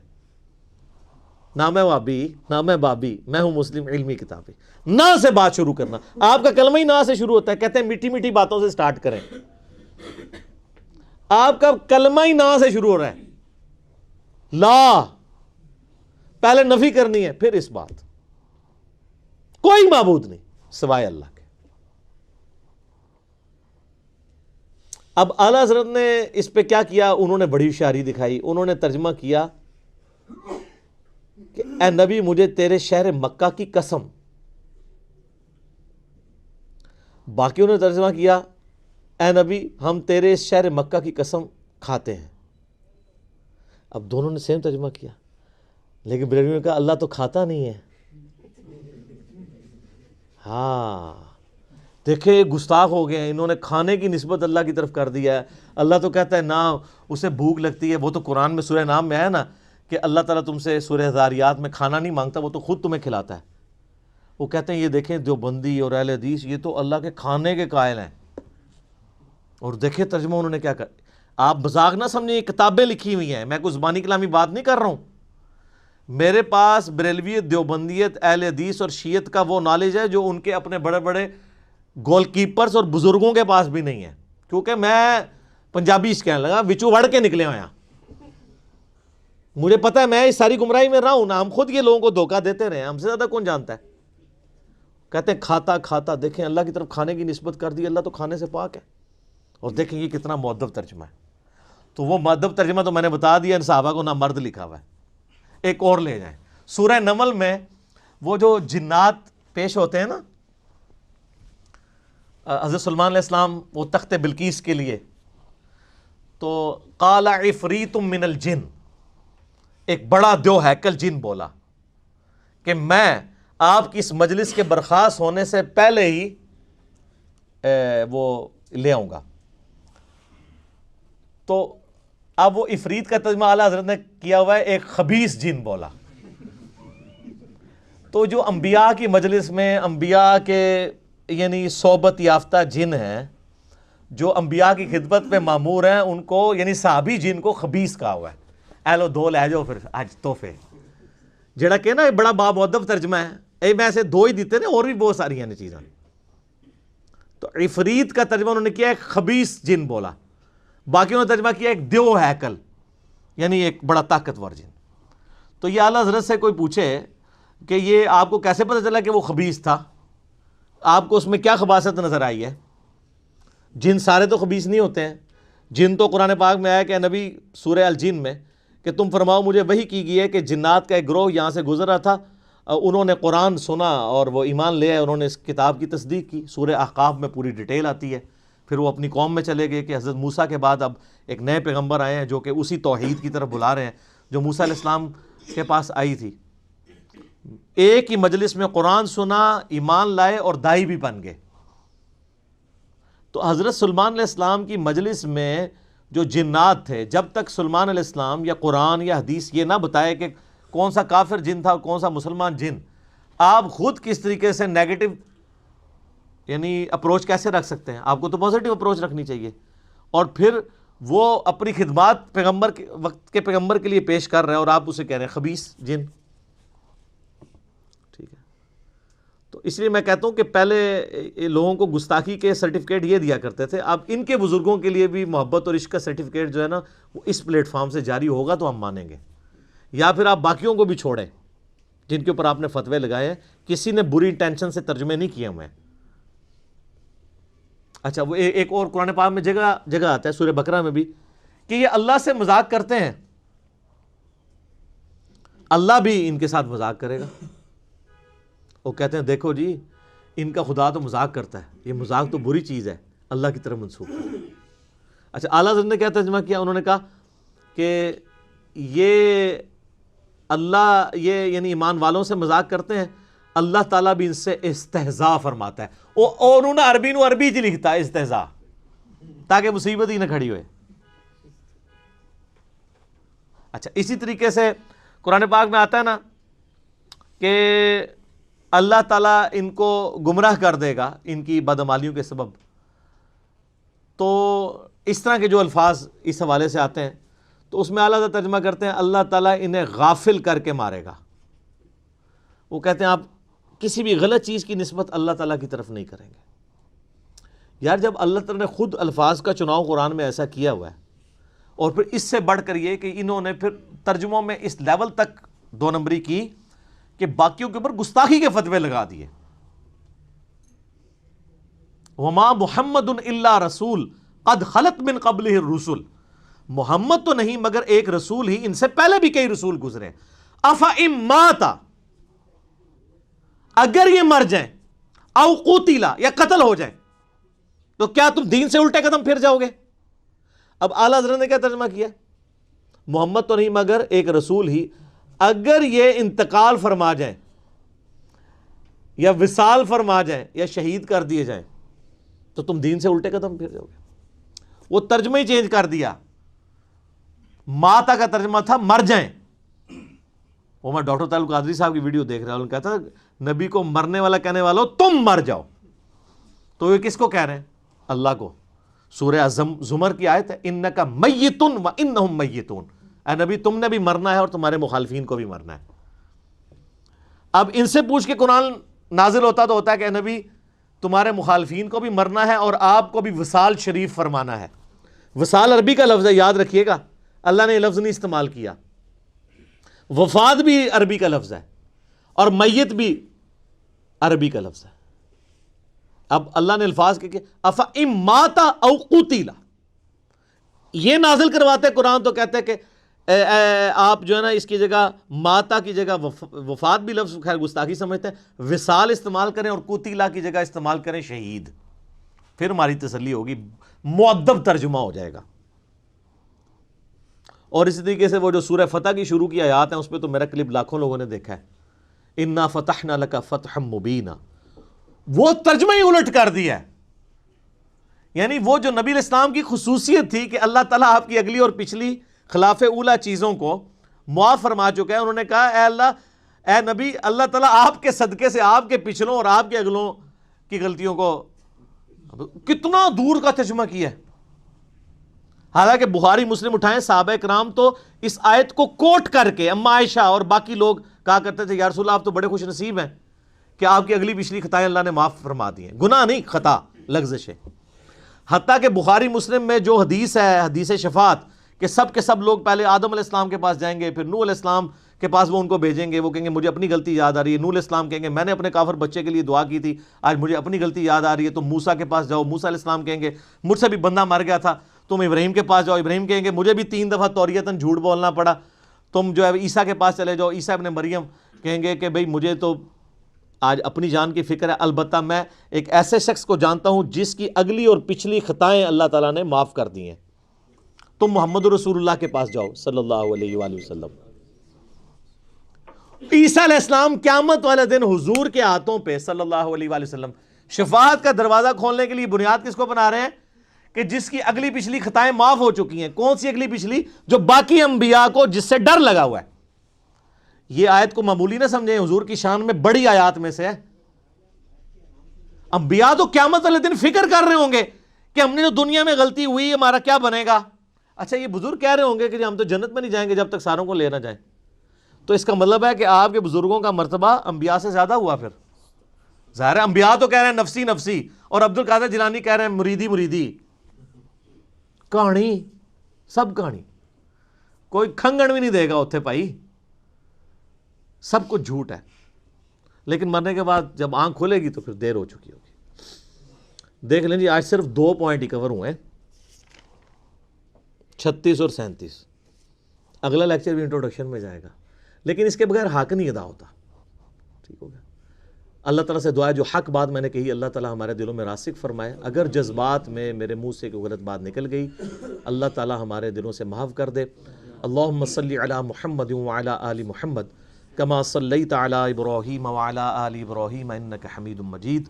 نہ میں وابی نہ میں بابی، میں ہوں مسلم علمی کتابی۔ نہ سے بات شروع کرنا، آپ کا کلمہ ہی نہ سے شروع ہوتا ہے، کہتے ہیں میٹھی میٹھی باتوں سے سٹارٹ کریں، آپ کا کلمہ ہی نہ سے شروع ہو رہا ہے۔ لا پہلے نفی کرنی ہے، پھر اس بات کوئی معبود نہیں سوائے اللہ کے۔ اب اعلیٰ حضرت نے اس پہ کیا کیا، انہوں نے بڑی ہوشیاری دکھائی، انہوں نے ترجمہ کیا کہ اے نبی مجھے تیرے شہر مکہ کی قسم، باقیوں نے ترجمہ کیا اے نبی ہم تیرے اس شہر مکہ کی قسم کھاتے ہیں۔ اب دونوں نے سیم ترجمہ کیا، لیکن بریلویوں نے کہا اللہ تو کھاتا نہیں ہے۔ ہاں دیکھیں گستاخ ہو گئے ہیں، انہوں نے کھانے کی نسبت اللہ کی طرف کر دیا ہے۔ اللہ تو کہتا ہے نہ اسے بھوک لگتی ہے، وہ تو قرآن میں سورہ نام میں ہے نا کہ اللہ تعالیٰ تم سے سورہ ذاریات میں کھانا نہیں مانگتا، وہ تو خود تمہیں کھلاتا ہے۔ وہ کہتے ہیں یہ دیکھیں دیوبندی اور اہل حدیث یہ تو اللہ کے کھانے کے قائل ہیں، اور دیکھیں ترجمہ انہوں نے کیا کر، آپ مذاق نہ سمجھیں، یہ کتابیں لکھی ہوئی ہیں، میں کوئی زبانی کلامی بات نہیں کر رہا ہوں۔ میرے پاس بریلویت، دیوبندیت، اہل حدیث اور شیعت کا وہ نالج ہے جو ان کے اپنے بڑے بڑے گول کیپرز اور بزرگوں کے پاس بھی نہیں ہے، کیونکہ میں پنجابی اس کہنے لگا وچو وڑ کے نکلے ہوئے ہیں، مجھے پتہ ہے میں اس ساری گمراہی میں رہا ہوں نا، ہم خود یہ لوگوں کو دھوکہ دیتے رہے ہیں، ہم سے زیادہ کون جانتا ہے۔ کہتے ہیں کھاتا کھاتا، دیکھیں اللہ کی طرف کھانے کی نسبت کر دی، اللہ تو کھانے سے پاک ہے، اور دیکھیں یہ کتنا مؤدب ترجمہ ہے۔ تو وہ مؤدب ترجمہ تو میں نے بتا دیا، ان صحابہ کو نہ مرد لکھا ہوا ہے۔ ایک اور لے جائیں، سورہ نمل میں وہ جو جنات پیش ہوتے ہیں نا، حضرت سلمان علیہ السلام وہ تخت بلقیس کے لیے، تو قال عفریت من الجن، ایک بڑا دیو ہیکل جن بولا کہ میں آپ کی اس مجلس کے برخاست ہونے سے پہلے ہی وہ لے آؤں گا۔ تو اب وہ عفریت کا ترجمہ اعلیٰ حضرت نے کیا ہوا ہے ایک خبیث جن بولا۔ تو جو انبیاء کی مجلس میں انبیاء کے یعنی صحبت یافتہ جن ہیں، جو انبیاء کی خدمت پہ مامور ہیں، ان کو یعنی صحابی جن کو خبیث کہا ہوا ہے۔ اے لو دو لے جاؤ پھر اج تحفے، جڑا کہ نا بڑا بامؤدب ترجمہ ہے، اے میں ایسے دو ہی دیتے نے، اور بھی بہت ساری ہیں چیزیں۔ تو عفریت کا ترجمہ انہوں نے کیا ایک خبیث جن بولا، باقیوں نے ترجمہ کیا ایک دیو ہیکل، یعنی ایک بڑا طاقتور جن۔ تو یہ اعلیٰ حضرت سے کوئی پوچھے کہ یہ آپ کو کیسے پتہ چلا کہ وہ خبیث تھا، آپ کو اس میں کیا خباثت نظر آئی ہے؟ جن سارے تو خبیث نہیں ہوتے ہیں، جن تو قرآن پاک میں آیا کہ نبی سورہ الجن میں کہ تم فرماؤ مجھے وحی کی گئی ہے کہ جنات کا ایک گروہ یہاں سے گزر رہا تھا، انہوں نے قرآن سنا اور وہ ایمان لے آئے، انہوں نے اس کتاب کی تصدیق کی. سورہ احقاف میں پوری ڈیٹیل آتی ہے. پھر وہ اپنی قوم میں چلے گئے کہ حضرت موسیٰ کے بعد اب ایک نئے پیغمبر آئے ہیں جو کہ اسی توحید کی طرف بلا رہے ہیں جو موسیٰ علیہ السلام کے پاس آئی تھی. ایک ہی مجلس میں قرآن سنا، ایمان لائے اور دائی بھی بن گئے. تو حضرت سلیمان علیہ السلام کی مجلس میں جو جنات تھے، جب تک سلیمان علیہ السلام یا قرآن یا حدیث یہ نہ بتائے کہ کون سا کافر جن تھا اور کون سا مسلمان جن، آپ خود کس طریقے سے نیگیٹو یعنی اپروچ کیسے رکھ سکتے ہیں؟ آپ کو تو پازیٹیو اپروچ رکھنی چاہیے. اور پھر وہ اپنی خدمات پیغمبر کے وقت کے پیغمبر کے لیے پیش کر رہے ہیں اور آپ اسے کہہ رہے ہیں خبیث جن. ٹھیک ہے، تو اس لیے میں کہتا ہوں کہ پہلے لوگوں کو گستاخی کے سرٹیفکیٹ یہ دیا کرتے تھے، اب ان کے بزرگوں کے لیے بھی محبت اور عشق کا سرٹیفکیٹ جو ہے نا وہ اس پلیٹ فارم سے جاری ہوگا تو ہم مانیں گے. یا پھر آپ باقیوں کو بھی چھوڑیں جن کے اوپر آپ نے فتوے لگائے ہیں، کسی نے بری انٹینشن سے ترجمے نہیں کیے ہوئے. اچھا، وہ ایک اور قرآن پاک میں جگہ آتا ہے سورہ بقرہ میں بھی کہ یہ اللہ سے مذاق کرتے ہیں، اللہ بھی ان کے ساتھ مذاق کرے گا. وہ کہتے ہیں دیکھو جی ان کا خدا تو مذاق کرتا ہے، یہ مذاق تو بری چیز ہے، اللہ کی طرف منسوخ ہے. اچھا، اعلیٰ حضرت نے کیا ترجمہ کیا؟ انہوں نے کہا کہ یہ اللہ یہ یعنی ایمان والوں سے مذاق کرتے ہیں، اللہ تعالیٰ بھی ان سے استہزاء فرماتا ہے. اور انہوں نے عربی جی لکھتا ہے استہزاء، تاکہ مصیبت ہی نہ کھڑی ہوئے. اچھا، اسی طریقے سے قرآن پاک میں آتا ہے نا کہ اللہ تعالیٰ ان کو گمراہ کر دے گا ان کی بدعمالیوں کے سبب. تو اس طرح کے جو الفاظ اس حوالے سے آتے ہیں تو اس میں اعلیٰ حضرت ترجمہ کرتے ہیں اللہ تعالیٰ انہیں غافل کر کے مارے گا. وہ کہتے ہیں آپ کسی بھی غلط چیز کی نسبت اللہ تعالیٰ کی طرف نہیں کریں گے. یار جب اللہ تعالیٰ نے خود الفاظ کا چناؤ قرآن میں ایسا کیا ہوا ہے، اور پھر اس سے بڑھ کر یہ کہ انہوں نے پھر ترجموں میں اس لیول تک دو نمبری کی کہ باقیوں کے اوپر گستاخی کے فتوے لگا دیے. وما محمد الا رسول قد خلت من قبلہ الرسل، محمد تو نہیں مگر ایک رسول ہی، ان سے پہلے بھی کئی رسول گزرے. افئن مات، اگر یہ مر جائیں، او قتل یا قتل ہو جائیں، تو کیا تم دین سے الٹے قدم پھر جاؤ گے؟ اب اعلیٰ حضرت نے کیا ترجمہ کیا؟ محمد تو نہیں مگر ایک رسول ہی، اگر یہ انتقال فرما جائیں یا وصال فرما جائیں یا شہید کر دیے جائیں تو تم دین سے الٹے قدم پھر جاؤ گے. وہ ترجمہ ہی چینج کر دیا. ماتا کا ترجمہ تھا مر جائیں. وہ میں ڈاکٹر طارق قادری صاحب کی ویڈیو دیکھ رہا ہوں، کہتا نبی کو مرنے والا کہنے والوں تم مر جاؤ. تو یہ کس کو کہہ رہے ہیں؟ اللہ کو. سورہ زمر کی آیت ہے انک میت و انہم میتون، اے نبی تم نے بھی مرنا ہے اور تمہارے مخالفین کو بھی مرنا ہے. اب ان سے پوچھ کے قرآن نازل ہوتا تو ہوتا ہے کہ اے نبی تمہارے مخالفین کو بھی مرنا ہے اور آپ کو بھی وصال شریف فرمانا ہے. وصال عربی کا لفظ ہے، یاد رکھیے گا، اللہ نے یہ لفظ نہیں استعمال کیا. وفات بھی عربی کا لفظ ہے اور میت بھی عربی کا لفظ ہے. اب اللہ نے الفاظ کہ افئن مات او قتل یہ نازل کرواتے قرآن تو کہتے ہیں کہ آپ جو ہے نا اس کی جگہ ماتا کی جگہ وفات بھی لفظ خیر گستاخی سمجھتے ہیں، وصال استعمال کریں اور قتیلا کی جگہ استعمال کریں شہید. پھر ہماری تسلی ہوگی، مؤدب ترجمہ ہو جائے گا. اور اسی طریقے سے وہ جو سورہ فتح کی شروع کی آیات ہیں اس پہ تو میرا کلپ لاکھوں لوگوں نے دیکھا ہے، انا فتحنا لک فتحا مبینا، وہ ترجمہ ہی الٹ کر دیا ہے. یعنی وہ جو نبی علیہ السلام کی خصوصیت تھی کہ اللہ تعالیٰ آپ کی اگلی اور پچھلی خلاف اولا چیزوں کو معاف فرما چکا ہے. انہوں نے کہا اے اللہ، اے نبی، اللہ تعالیٰ آپ کے صدقے سے آپ کے پچھلوں اور آپ کے اگلوں کی غلطیوں کو کتنا دور کا ترجمہ کیا ہے. حالانکہ بخاری مسلم اٹھائیں، صحابہ کرام تو اس آیت کو کوٹ کر کے اما عائشہ اور باقی لوگ کہا کرتے تھے یا رسول اللہ آپ تو بڑے خوش نصیب ہیں کہ آپ کی اگلی پچھلی خطائیں اللہ نے معاف فرما دی ہیں. گناہ نہیں، خطا، لغزش ہے. حتیٰ کہ بخاری مسلم میں جو حدیث ہے، حدیث شفاعت، کہ سب کے سب لوگ پہلے آدم علیہ السلام کے پاس جائیں گے، پھر نوح علیہ السلام کے پاس وہ ان کو بھیجیں گے، وہ کہیں گے مجھے اپنی غلطی یاد آ رہی ہے. نوح علیہ السلام کہیں گے میں نے اپنے کافر بچے کے لیے دعا کی تھی، آج مجھے اپنی غلطی یاد آ رہی ہے. تم موسیٰ کے پاس جاؤ، موسیٰ علیہ السلام کہیں گے مجھ سے بھی بندہ مر گیا تھا. تم ابراہیم کے پاس جاؤ، ابراہیم کہیں گے مجھے بھی 3 دفعہ توریتاً جھوٹ بولنا پڑا. تم جو ہے عیسیٰ کے پاس چلے جاؤ، عیسیٰ ابن مریم کہیں گے کہ بھئی مجھے تو آج اپنی جان کی فکر ہے، البتہ میں ایک ایسے شخص کو جانتا ہوں جس کی اگلی اور پچھلی خطائیں اللہ تعالیٰ نے معاف کر دی ہیں، تم محمد رسول اللہ کے پاس جاؤ صلی اللہ علیہ وآلہ وسلم۔ عیسیٰ علیہ السلام قیامت والے دن حضور کے ہاتھوں پہ صلی اللہ علیہ وآلہ وسلم شفاعت کا دروازہ کھولنے کے لیے بنیاد کس کو بنا رہے ہیں؟ کہ جس کی اگلی پچھلی خطائیں معاف ہو چکی ہیں۔ کون سی اگلی پچھلی؟ جو باقی انبیاء کو جس سے ڈر لگا ہوا ہے۔ یہ آیت کو معمولی نہ سمجھیں، حضور کی شان میں بڑی آیات میں سے ہے۔ انبیاء تو قیامت والے دن فکر کر رہے ہوں گے کہ ہم نے جو دنیا میں غلطی ہوئی ہمارا کیا بنے گا۔ اچھا یہ بزرگ کہہ رہے ہوں گے کہ ہم تو جنت میں نہیں جائیں گے جب تک ساروں کو لے نہ جائیں، تو اس کا مطلب ہے کہ آپ کے بزرگوں کا مرتبہ انبیاء سے زیادہ ہوا۔ پھر ظاہر ہے انبیاء تو کہہ رہے ہیں نفسی نفسی، اور عبد القادر جیلانی کہہ رہے ہیں مریدی مریدی۔ کہانی سب کہانی، کوئی کھنگن بھی نہیں دے گا اتھے پائی، سب کچھ جھوٹ ہے۔ لیکن مرنے کے بعد جب آنکھ کھولے گی تو پھر دیر ہو چکی ہوگی۔ دیکھ لیں جی، آج صرف 2 پوائنٹ ہی کور ہوئے ہیں، 36 اور 37۔ اگلا لیکچر بھی انٹروڈکشن میں جائے گا، لیکن اس کے بغیر حق نہیں ادا ہوتا۔ ٹھیک ہو گیا؟ اللہ تعالیٰ سے دعا ہے جو حق بات میں نے کہی اللہ تعالیٰ ہمارے دلوں میں راسخ فرمائے۔ اگر جذبات میں میرے منہ سے کوئی غلط بات نکل گئی، اللہ تعالیٰ ہمارے دلوں سے معاف کر دے۔ اللہم صلی علی محمد وعلی آل محمد کما صلیت علی ابراہیم وعلی آل ابراہیم انک حمید مجید۔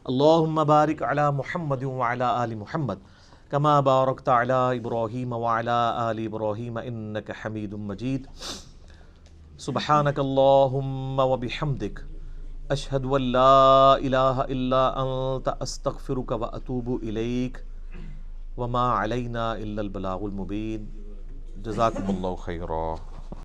اللہم بارک علی محمد وعلی آل محمد کما بارکت علی ابراہیم وعلی آل ابراہیم انک حمید مجید۔ سبحانک اللہم وبحمدک اشہد ان لا الہ الا انت استغفرک واتوب الیک وما علینا الا البلاغ المبین۔ جزاکم اللہ خیرا۔